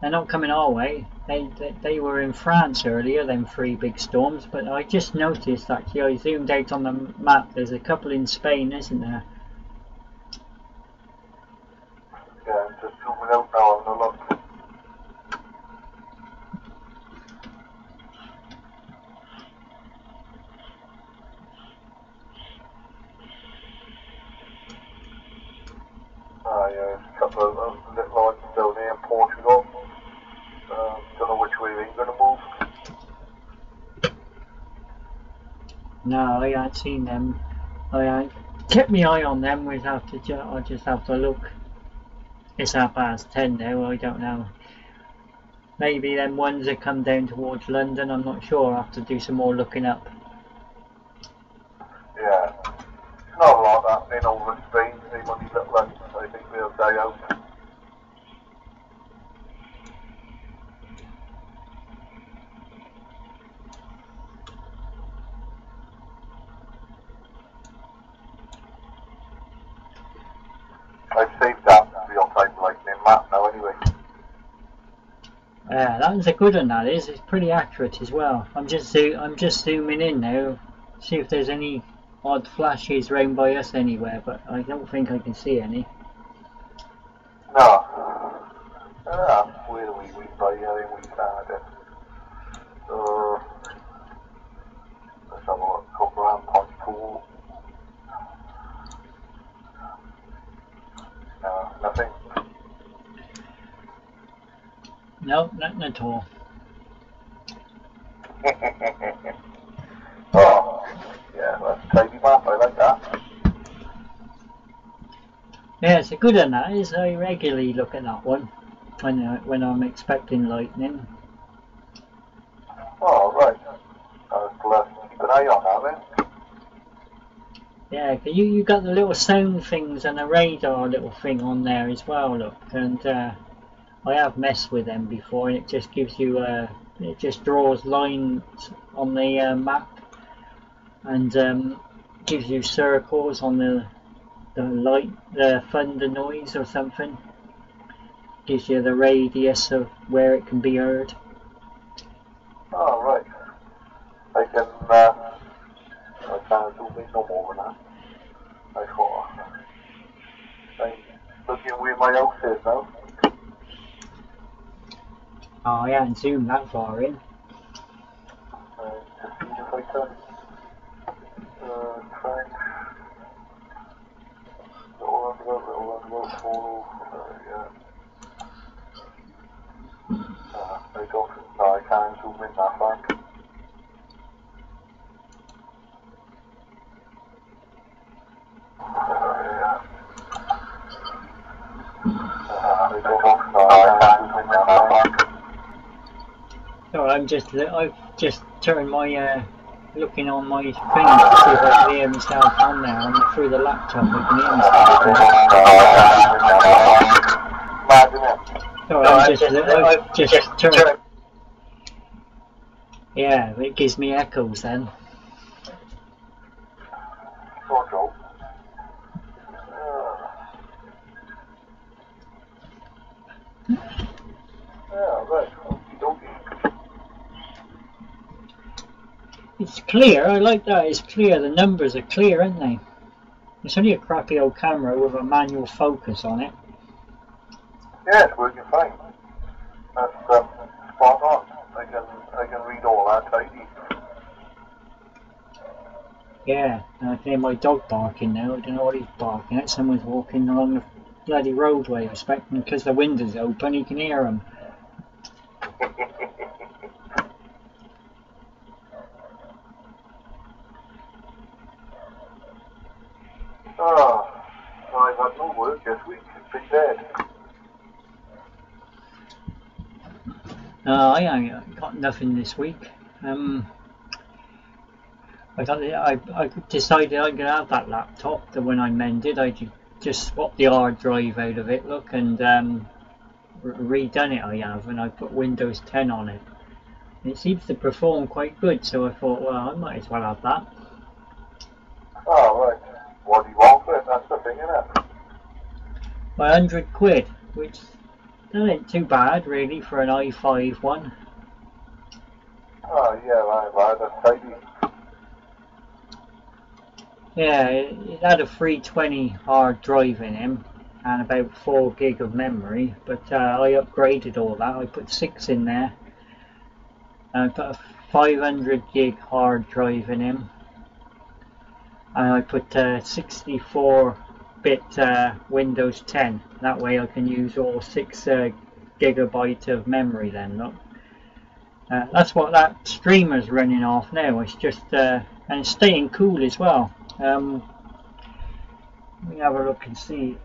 They're not coming our way. They were in France earlier, them three big storms. But I just noticed actually, I zoomed out on the map. There's a couple in Spain, isn't there? Yeah, I'm just zooming out now, having a look. Yeah, there's a couple of little ones down here in Portugal. Don't know which way they're going to move. No, I haven't seen them. I haven't kept my eye on them. I'll just have to look. It's 10:30 now. I don't know. Maybe them ones that come down towards London. I'm not sure. I'll have to do some more looking up. Yeah. Not a lot happening over in Spain. They've only little ones. I think they'll die out. I've saved that real-time lightning map now anyway. Yeah, that was a good one. That is. It's pretty accurate as well. I'm just zooming in now. See if there's any odd flashes round by us anywhere, but I don't think I can see any. No. Where do we by here in we Canada? So let's have a look. Cumberland Pontoon. No, nothing. No, nothing at all. Oh, yeah, that's a tidy map. I like that. Yeah, it's a good one. That is. I regularly look at that one when I'm expecting lightning. Oh, right. I'll keep an eye on that then. Yeah, you got the little sound things and a radar little thing on there as well. Look, and I have messed with them before, and it just gives you it just draws lines on the map and gives you circles on the thunder noise or something. Gives you the radius of where it can be heard. Oh, right. I can't do me no more than that. I thought, I'm looking where my house is now. Oh, I haven't zoomed that far in. Just see if I can try. Little roundabout, yeah. go, no, I can't zoom in that back. So I've just turned my looking on my thing to see if I can hear myself on there, and through the laptop I can hear myself. So I've just turned. Yeah, it gives me echoes then. It's clear, I like that, it's clear, the numbers are clear, aren't they? It's only a crappy old camera with a manual focus on it. Yeah, it's working fine. That's spot on. I can read all that tidy. Yeah, and I can hear my dog barking now. I don't know what he's barking at. Someone's walking along the bloody roadway, I expect, and because the window's open, you can hear them. Oh, I've had no work this week. It's been dead. I ain't got nothing this week. I decided I'm gonna have that laptop. The one I mended, I just swapped the hard drive out of it. Look, and redone it. I have, and I put Windows 10 on it. And it seems to perform quite good. So I thought, well, I might as well have that. Oh right. What do you want for it? That's the thing, isn't it? £100, which that ain't too bad really for an i5 one. Oh yeah, right, that's tidy. Yeah, it had a 320 hard drive in him and about 4 gig of memory, but I upgraded all that. I put 6 in there. I put a 500 gig hard drive in him, and I put 64-bit Windows 10. That way I can use all 6 gigabyte of memory then. Look, that's what that streamer's running off now. It's just and it's staying cool as well. Let me have a look and see.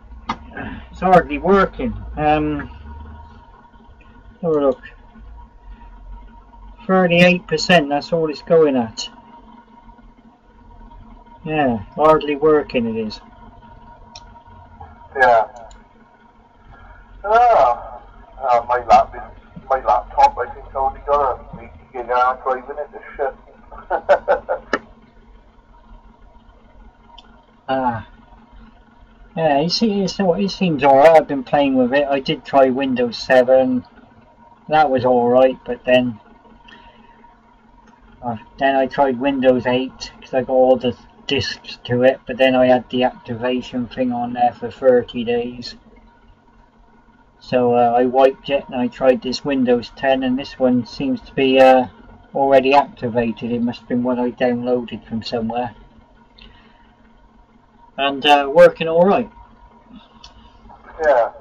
It's hardly working. Have a look. 38%, that's all it's going at. Yeah, hardly working it is. Yeah. My laptop, I think, only got a 80 gig hard drive in it. This shit. Yeah, it seems alright. I've been playing with it. I did try Windows 7. That was alright, but then I tried Windows 8 because I got all the discs to it, but then I had the activation thing on there for 30 days. So I wiped it and I tried this Windows 10, and this one seems to be already activated. It must have been one I downloaded from somewhere. And working alright. Yeah.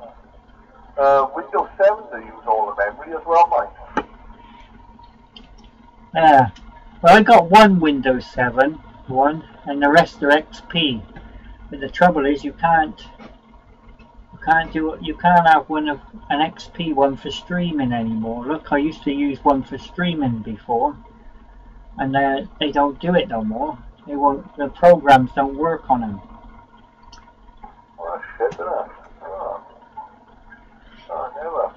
Windows 7 they use all the memory as well, Mike. Yeah. Well, I got one Windows 7 one, and the rest are XP. But the trouble is, you can't have one of an XP one for streaming anymore. Look, I used to use one for streaming before, and they don't do it no more. They won't. The programs don't work on them. Oh shit, isn't it? Oh, never.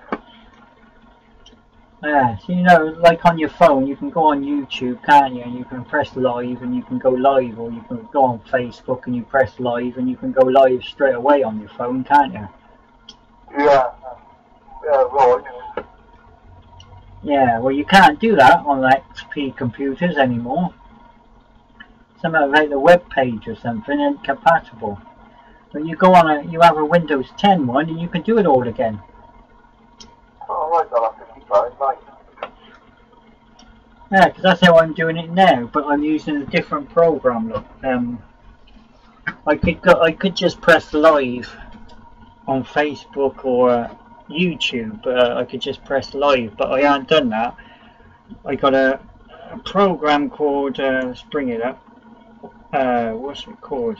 Yeah, so you know, like on your phone, you can go on YouTube, can't you? And you can press live, and you can go live, or you can go on Facebook and you press live, and you can go live straight away on your phone, can't you? Yeah. Yeah, right. Yeah, well, you can't do that on the XP computers anymore. Something about the web page or something ain't compatible. But you go on you have a Windows 10 one, and you can do it all again. Oh, right, I'll have to keep that in mind. Yeah, because that's how I'm doing it now, but I'm using a different program. Look, I could just press live on Facebook or YouTube, I could just press live, but I haven't done that. I got a program called, let's bring it up, what's it called?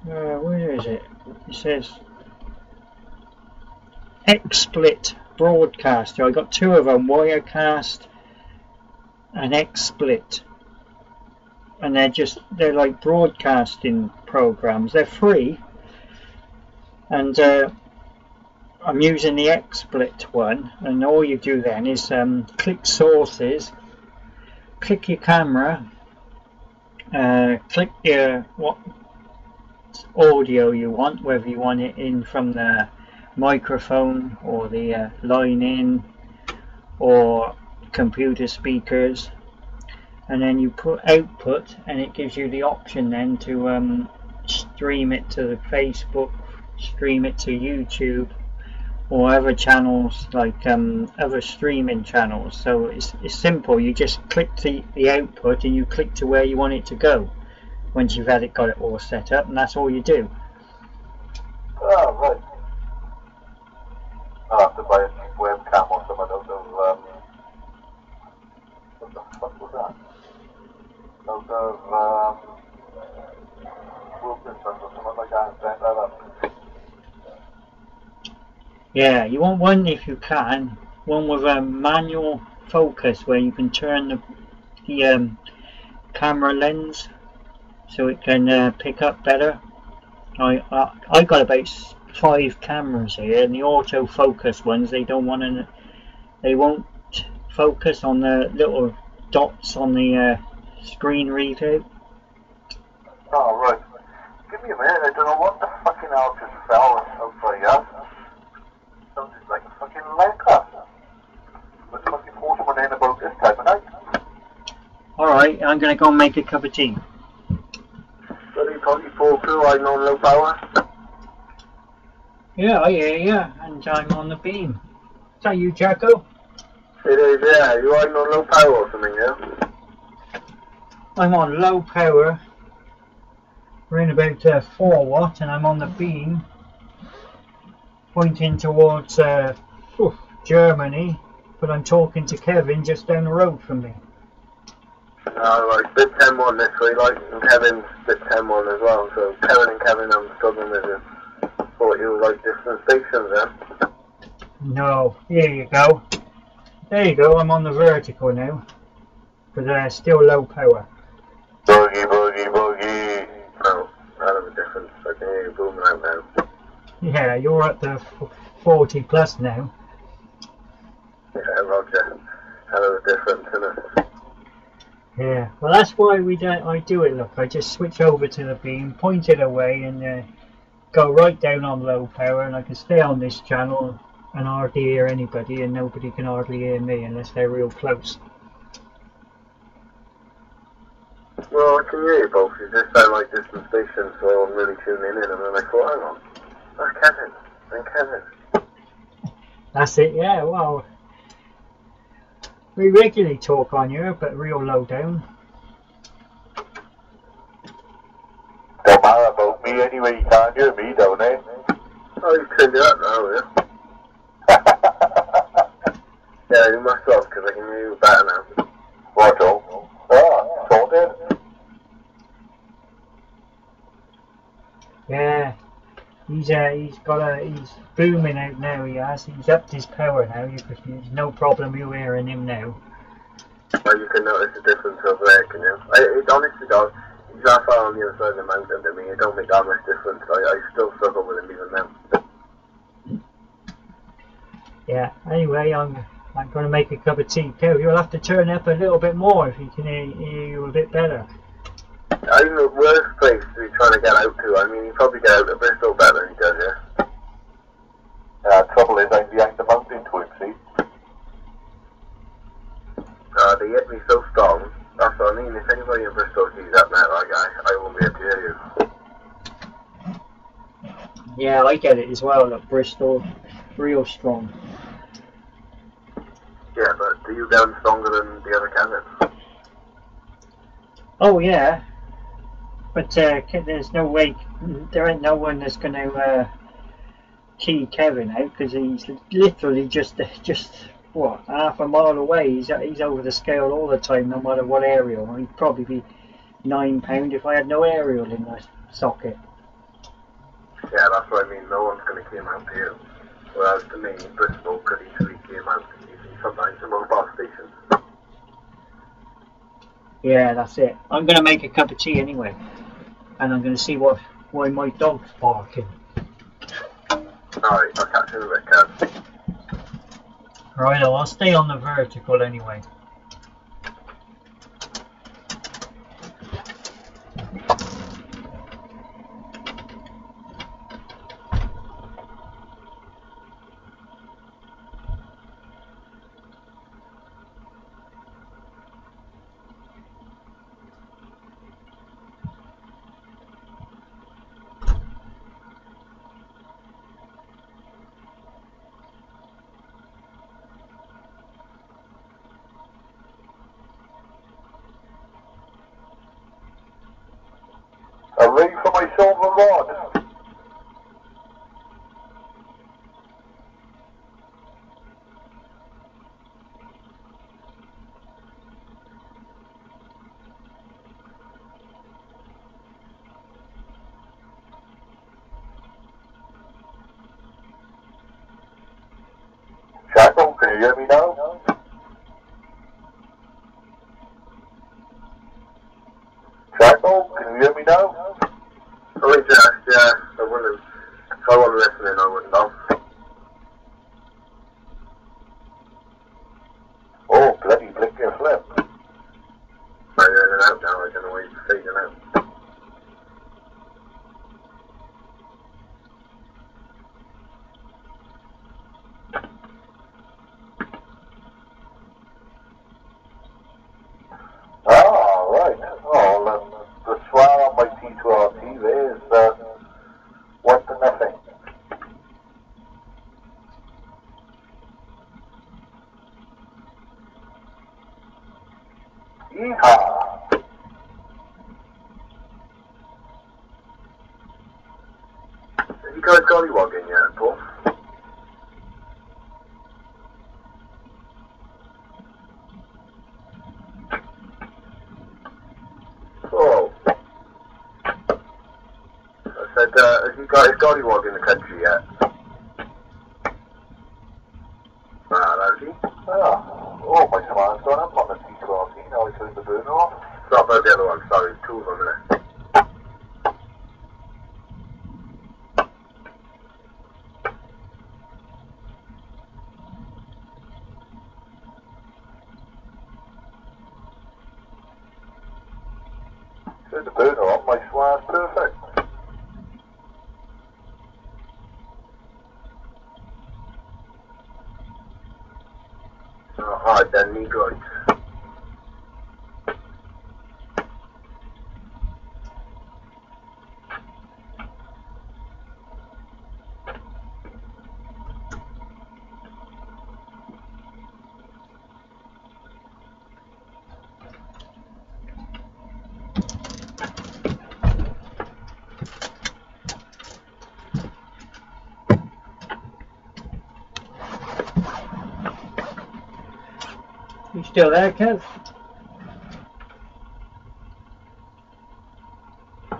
Where is it? It says XSplit Broadcaster. I got two of them, Wirecast and XSplit, and they're like broadcasting programs. They're free, and I'm using the XSplit one, and all you do then is click sources, click your camera, click your what audio you want, whether you want it in from the microphone or the line in or computer speakers, and then you put output, and it gives you the option then to stream it to the Facebook, stream it to YouTube or other channels, like other streaming channels. So it's simple. You just click the output and you click to where you want it to go once you've got it all set up, and that's all you do. Oh, right. I'll have to buy a cheap webcam or something out of, what the fuck was that? Out of, Wilkinson or something like that, and set that up. Yeah, you want one, if you can, one with a manual focus where you can turn the camera lens so it can pick up better. I got about 5 cameras here, and the autofocus ones, they won't focus on the little dots on the screen readout. Oh, right. Give me a minute, I don't know what the fucking hell just fell outside here. Sounds like a fucking lecker. There's a fucking horseman in about this time of night. Alright, I'm going to go and make a cup of tea. 24 crew, I'm on low power. Yeah, I hear ya, and I'm on the beam. Is that you, Jacko? It is, yeah. You are on low power or something, yeah? I'm on low power. We're in about 4 watt, and I'm on the beam, pointing towards Germany, but I'm talking to Kevin just down the road from me. Right, bit 10-1 this way, like, and Kevin's bit 10-1 as well, so Kevin and Kevin, I'm struggling with it. Thought you were like distant stations then. No, here you go. There you go, I'm on the vertical now, but still low power. Boogie, boogie, boogie. No, out of a difference. I can hear you booming out now. Yeah, you're at the 40 plus now. Yeah, Roger. Hell of a difference, isn't it? Yeah, well that's why I do it, look. I just switch over to the beam, point it away, and go right down on low power, and I can stay on this channel and hardly hear anybody, and nobody can hardly hear me unless they're real close. Well, I can hear you both. You just sound like distant stations, so I'm really tuning in, and then I thought, hang on. That's Kevin. And Kevin. That's it, yeah, well, we regularly talk on here, but real low down. Don't matter about me anyway, you can't hear me, don't you? Oh, you turned it up now, yeah? Yeah, you must have, because I can hear you better now. Right, Joe. Ah, sorted. Yeah, he's booming out now, he has. He's upped his power now, there's no problem you hearing him now. Well, you can notice the difference over there, can you? It honestly does. He's that far on the other side of the mountain to me, it don't make that much difference. I still struggle with him even now. Yeah, anyway, I'm going to make a cup of tea. Kev, you'll have to turn up a little bit more if you can hear you a bit better. I'm the worst place to be trying to get out to. I mean, you probably get out of Bristol better than he does, yeah? Trouble is, I'm behind the mountain to him, see? They hit me so strong. That's what I mean. If anybody in Bristol sees that now, I won't be able to hear you. Yeah, I get it as well. Look, Bristol, real strong. Yeah, but do you get stronger than the other Kevin? Oh yeah, but there's no way. There ain't no one that's going to key Kevin out because he's literally just what, half a mile away. He's over the scale all the time, no matter what aerial. He'd probably be £9 if I had no aerial in the socket. Yeah, that's what I mean. No one's going to come out to you. Whereas to me, Bristol could easily came out using sometimes the mobile stations. Yeah, that's it. I'm going to make a cup of tea anyway, and I'm going to see why my dog's barking. Alright, I'll catch you in a bit, Kev. Right, I'll stay on the vertical anyway. I'm ready for my silver rod. Shackle, can you hear me now? Shackle, can you hear me now? Oh, yeah, I wouldn't. If I wasn't listening, I wouldn't know. Oh, bloody blink your flip. I'm in and out now, I don't know why you're fading out. Ah, right. Oh, the swell on my T2RT there is 1-0. Yeehaw! Have you guys gollywogging yet, Paul? Oh. I said, have you guys gollywog in the country yet? Have you? Oh, my smart's gone up on the T2RT, now I turned the burner off. Not about the other one, sorry, two of them in it. Turn the burner on, my smart's perfect. Alright then, me guys. You still there, Kev?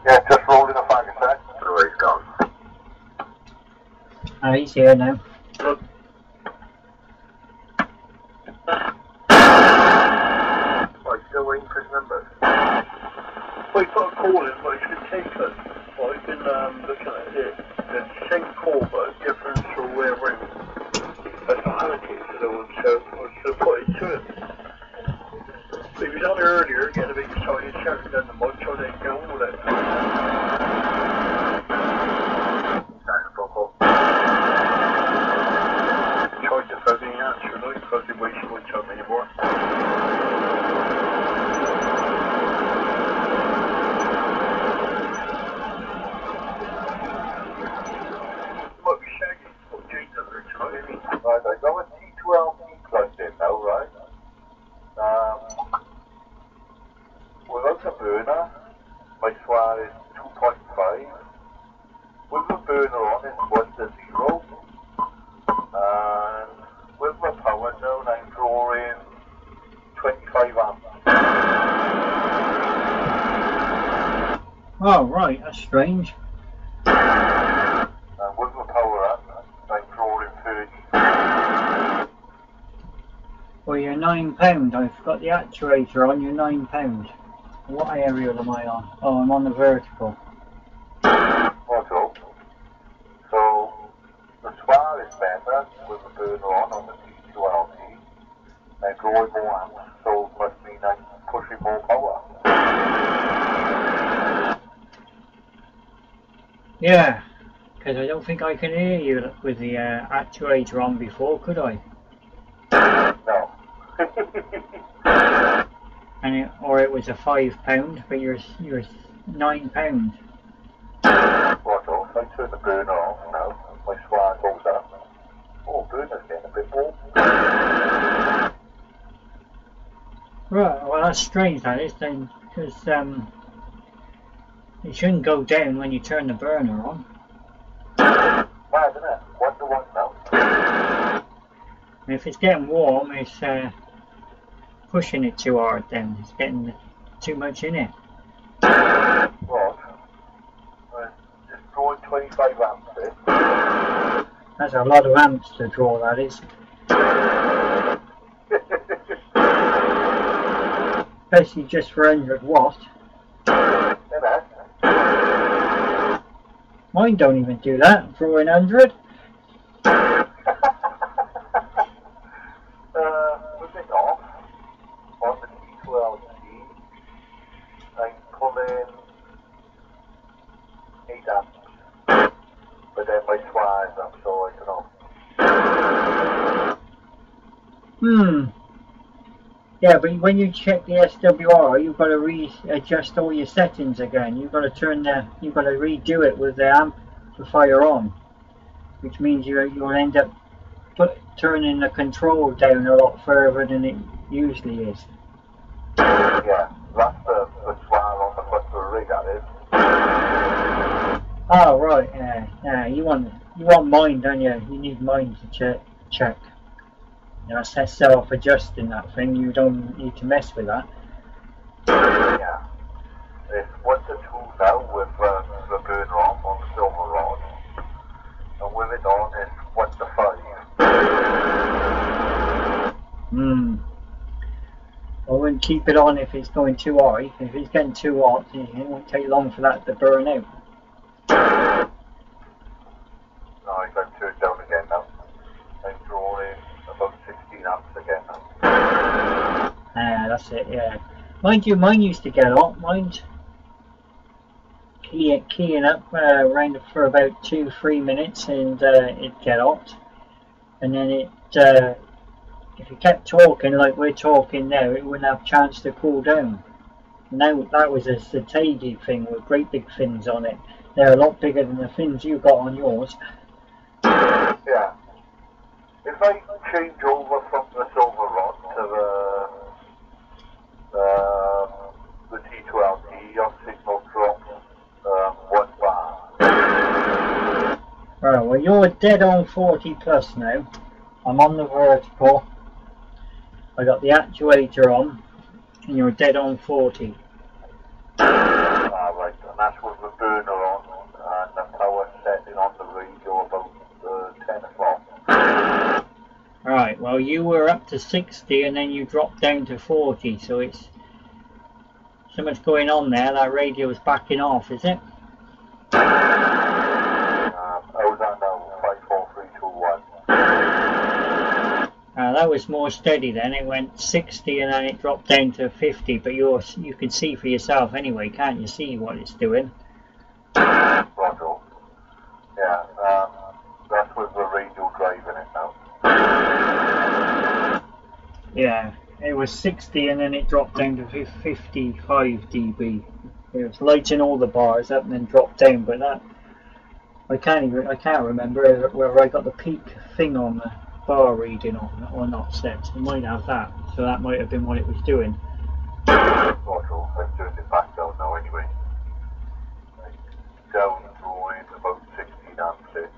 Yeah, just rolling a fag a sec. Oh, he's gone. Ah, he's here now. Look. Oh, he's still waiting for his numbers. Well, he put a call in, but it's been taken. Well, I've been looking at it. The same call, but a difference for where we're in. That's not allocated to the one, so I should have put it to him. But he was on there earlier, getting a big excited, shouting down the mud, so they can get on with it. That's a phone call. Tried to phone the answer, like, because they wasted my time anymore. Might be shaking. Oh, Jane's up there tonight. Right, I got a T2LP plugged in now, right? Without a burner, my swell is 2.5. With the burner on, it's 1 to 0. Oh, right, that's strange. And with the power up, I'm drawing 30. Well, you're £9. I've got the actuator on, you're £9. What aerial am I on? Oh, I'm on the vertical. Also, so the swell is better with the burner on the T2LT. I'm drawing more amps, so it must mean I'm pushing more power. Yeah, because I don't think I can hear you with the actuator on before, could I? No. Or it was a £5, but you're £9. Also, if I turn the burner off now, my swell goes up. Oh, burner's getting a bit warm. Right, well that's strange that is then, because it shouldn't go down when you turn the burner on. Mad, isn't it? 1 to 1 now. And if it's getting warm, it's pushing it too hard then. It's getting too much in it. What? Just drawing 25 amps there. That's a lot of amps to draw, that is. Especially just for 100 watt. Mine don't even do that, drawing 100. With it off, on the T2LT, I'm pulling 8 amps. But then my swans up, so I don't know. Yeah, but when you check the SWR, you've got to readjust all your settings again. You've got to redo it with the amplifier on, which means you'll end up turning the control down a lot further than it usually is. Yeah, that's the swan on the front of the rig, that is. Oh right, yeah. You want mine, don't you? You need mine to check. That's self-adjusting, that thing. You don't need to mess with that. Yeah. It's 1 to 2 now with the burner on the silver rod. And with it on, it's 1 to 5. I wouldn't keep it on if it's going too high. If it's getting too hot, it won't take long for that to burn out. No, I got turned down again now. I'm drawing about 16 amps again now. That's it, yeah. Mind you, mine used to get hot. Mine's keying up around for about 2-3 minutes and it'd get hot. And then if you kept talking like we're talking now, it wouldn't have a chance to cool down. Now that was a Swlradiouk thing with great big fins on it. They're a lot bigger than the fins you got on yours. Yeah. If I change over from the silver rod to the T2LT, your signal drops 1 bar. Right, well you're dead on 40 plus now. I'm on the vertical. I got the actuator on, and you're dead on 40. Right, and that's with the burner on, and the power setting on the radio about 10 o'clock. Right, well you were up to 60 and then you dropped down to 40, so it's so much going on there, that radio's backing off, is it? How's that now? 5, 4, 3, 2, 1. That was more steady then. It went 60 and then it dropped down to 50, but you can see for yourself anyway, can't you see what it's doing? Roger. Yeah, that's with the radio driving it now. Yeah, it was 60 and then it dropped down to 55 dB. It was lighting all the bars up and then dropped down, but that I can't remember whether I got the peak thing on the bar reading on or not set. It might have that, so that might have been what it was doing. Roger, I've turned it back down now anyway. Down drawing about 16 amps there.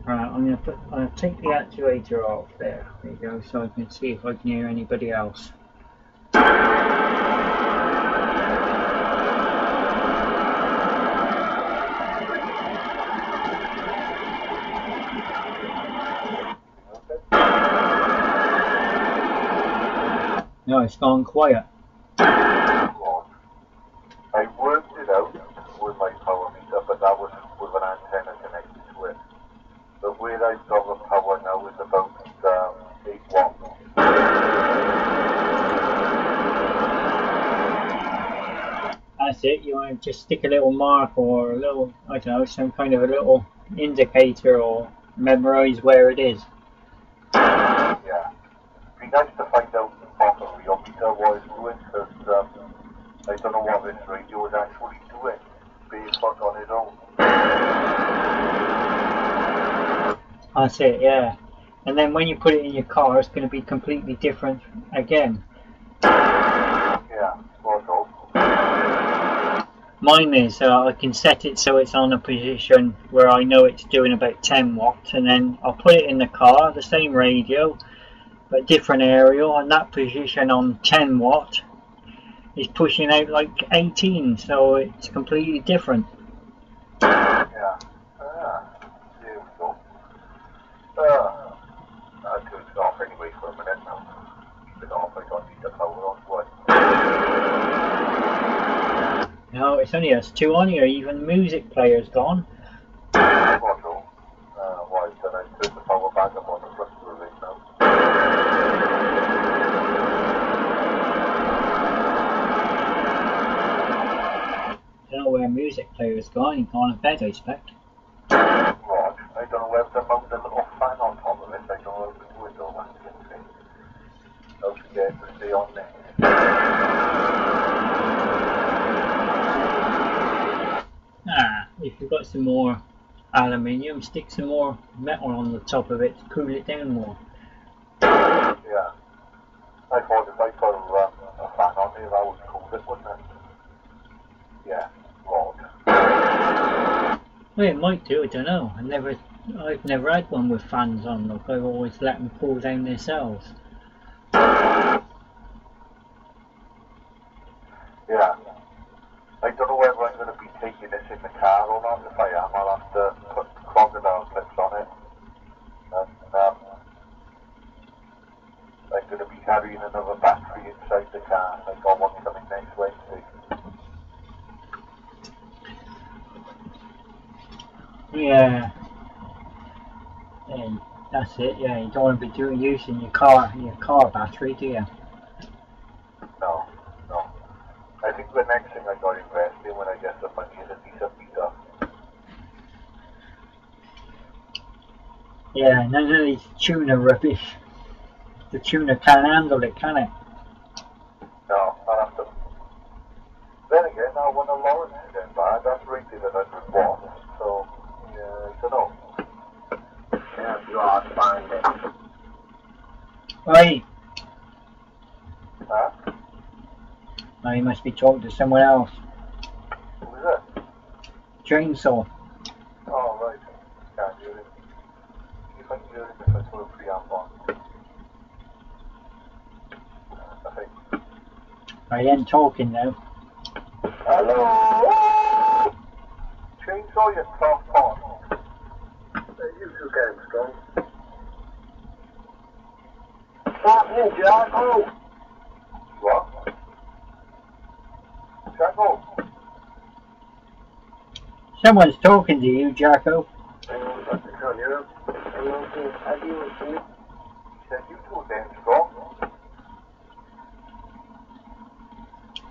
Right, I'm going to take the actuator off there. There you go, so I can see if I can hear anybody else. No, it's gone quiet. Right. I worked it out with my power meter, but that was with an antenna connected to it. The way I've got the power now is about 8 watts. That's it. You want to just stick a little mark or a little, I don't know, some kind of a little indicator or memorize where it is. Yeah. It'd be nice to find out off of your meter what it's doing, because I don't know what this radio is actually doing based on its own. That's it, yeah. And then when you put it in your car, it's going to be completely different again. Yeah, also. Mine is, I can set it so it's on a position where I know it's doing about 10 watts, and then I'll put it in the car, the same radio, but different aerial, and that position on 10 watt is pushing out like 18, so it's completely different. Yeah. There we go. I'll turn it off anyway for a minute now. Keep it off, I don't need the power on, what? No, it's only us two on here, even music player's gone. Also, why then I turn the power back up on the front of the ring now. I don't know where music player's gone, he's gone to bed, I expect. Rod, I don't know whether to mount a little fan on top of it, I don't know how to do it all, that's the thing. How to get it to stay on there. If you've got some more aluminium, stick some more metal on the top of it to cool it down more. Yeah. I thought if I put a fan on there, that would cool it, wouldn't it? Yeah, Rod. Well, it might do, I don't know. I've never had one with fans on, look, I've always let them cool down themselves. Yeah. I don't know whether I'm going to be taking this in the car or not. If I am, I'll have to put crocodile clips on it. And I'm going to be carrying another battery inside the car. I got one coming next Wednesday. Yeah. Yeah, that's it, yeah, you don't want to be using your car battery, do you? No. I think the next thing I got to invest in when I get the money is a decent meter. Yeah, none of these tuner rubbish. The tuner can't handle it, can it? No, I'll have to. Then again, now when the Lawrence is getting bad, that's rated at 100 watts. So, yeah, I don't know. Yeah, you are find it. Right. Huh? Oh, you must be talking to someone else. Who is it? Chainsaw. Oh, right. Can't hear it. See if I can hear it if I put a preamp on. Nothing. I ain't talking now. Hello? Chainsaw, you soft pot. You two getting strong. Stop ninja, oh! What? Jacko? Someone's talking to you, Jacko. I can't hear him. I don't think I do it to me. He said you two are damn strong.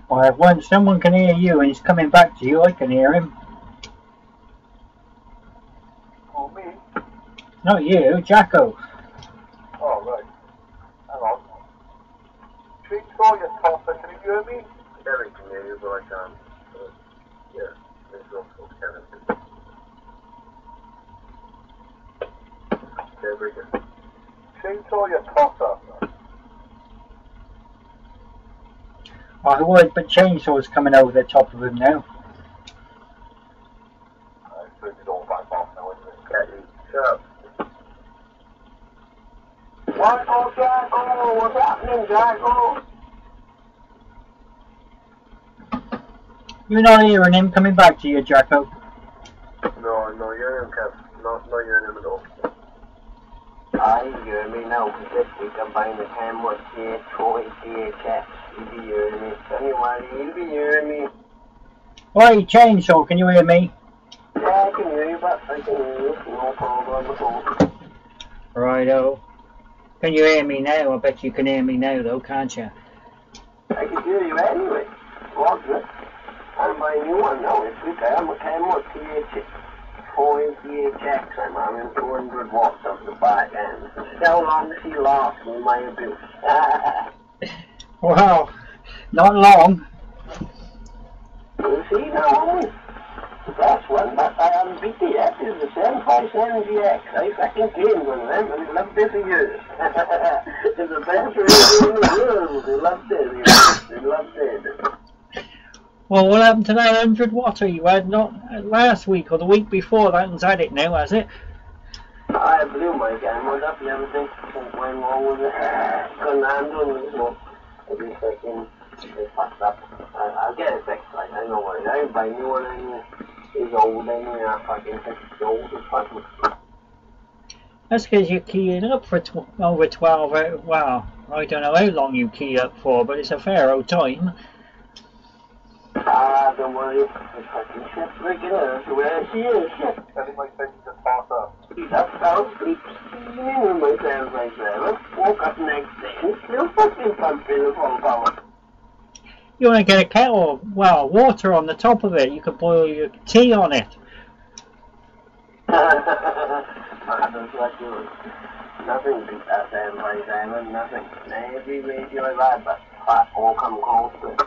Well, if someone can hear you and he's coming back to you, I can hear him. Who, me? Not you, Jacko. Oh, right. Hang on. Chainsaw, you tosser, can you hear me? Kevin can hear you, but I can't. Yeah, there's also Kevin. Okay, very good. Chainsaw, you tosser. I would, but Chainsaw's coming over the top of him now. I turned it all back off now, isn't it? Catty, shut up. Jacko, Jacko, what's happening, Jacko? You're not hearing him coming back to you, Jacko. No, I'm not hearing him, Kev. Not hearing him at all. you hear me now, because this week I'm buying the 10 watt TH, 40 THX. You'll be hearing me. Anyway, you'll be hearing me. Oi, Chainsaw, can you hear me? Yeah, I can hear you, but I can hear you. No problem at all. Righto. Can you hear me now? I bet you can hear me now, though, can't you? I can hear you anyway. What's it? I'm buying a new one now. This week I am a 10 watt TH, 40 THX. I'm having 200 watts of the back end. How long does he last in my abuse? Wow, not long. You see now, that's one, but I haven't beat it yet. It's the 757GX. I fucking claimed one of them, and I loved it for years. It's the best radio in the world. They loved it. They loved it. Well, what happened to that 100 watter you had not last week or the week before? That one's had it now, has it? I blew my camera up and everything. Went wrong with it. Couldn't handle it. So I just fucking fucked up. I'll get it fixed. Like, I know what it is. I buy a new one anyway. It's old anyway. I fucking think it's old. It's fucking. That's because you're keying up for over 12 hours. Wow, I don't know how long you key up for, but it's a fair old time. Don't worry. It's fucking shit freaking out. Where she is, shit. I think my thing just popped up. That's how sleep steaming with myself like that. Woke up next day and still fucking pumping the full power. You want to get a kettle, well, water on the top of it. You could boil your tea on it. That's what you. Nothing beat that 757, nothing. Every radio I've had, but all come close to it.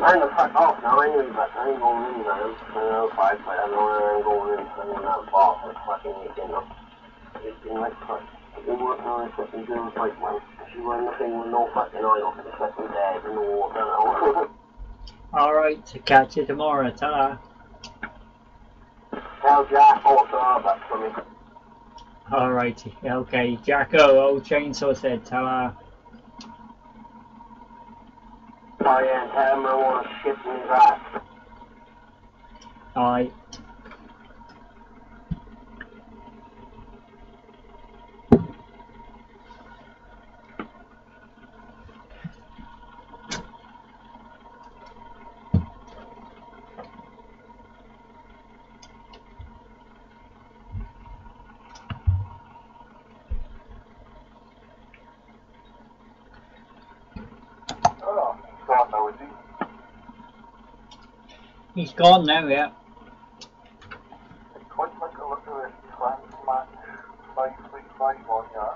I'm gonna fuck off now anyway, but I ain't going in now. I know 5 foot, I know where I'm going in. I'm in that box, it's fucking weekend up. It's been like fuck. I've been working on this fucking girl's bike, man. She won the thing with no fucking oil, it's fucking dead in the water now. Alright, to catch you tomorrow, ta-da. Tell Jack also that for me. Alright, okay, Jacko, old Chainsaw said ta-da. Oh yeah, and tell him I want to shit in his ass. Aye. Oh, he's gone now, is he? He's gone now, yeah. I'd quite like to look at this trans match 535 on here.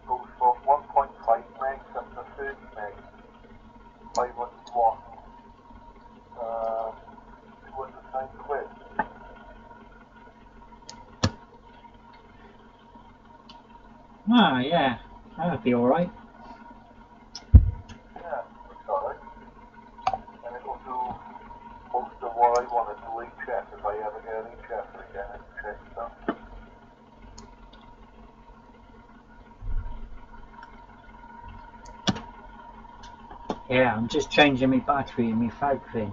Goes from 1.5 megs up to 30 megs. 500 watts. 209 quid. Ah, yeah, that'd be alright. Yeah, looks alright. And it'll do most of what I want to do HF if I ever get an HF again and check stuff. Yeah, I'm just changing my battery in my fag thing.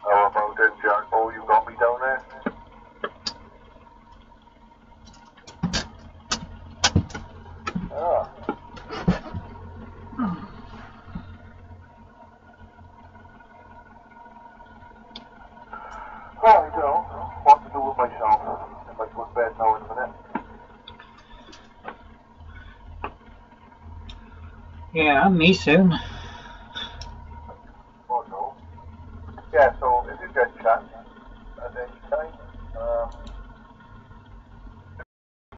How about them, Jack? Oh, you got me down there? Ah. Well, I don't know what to do with myself. I might go to bed now in a minute. Yeah, me soon. Oh no. Yeah, so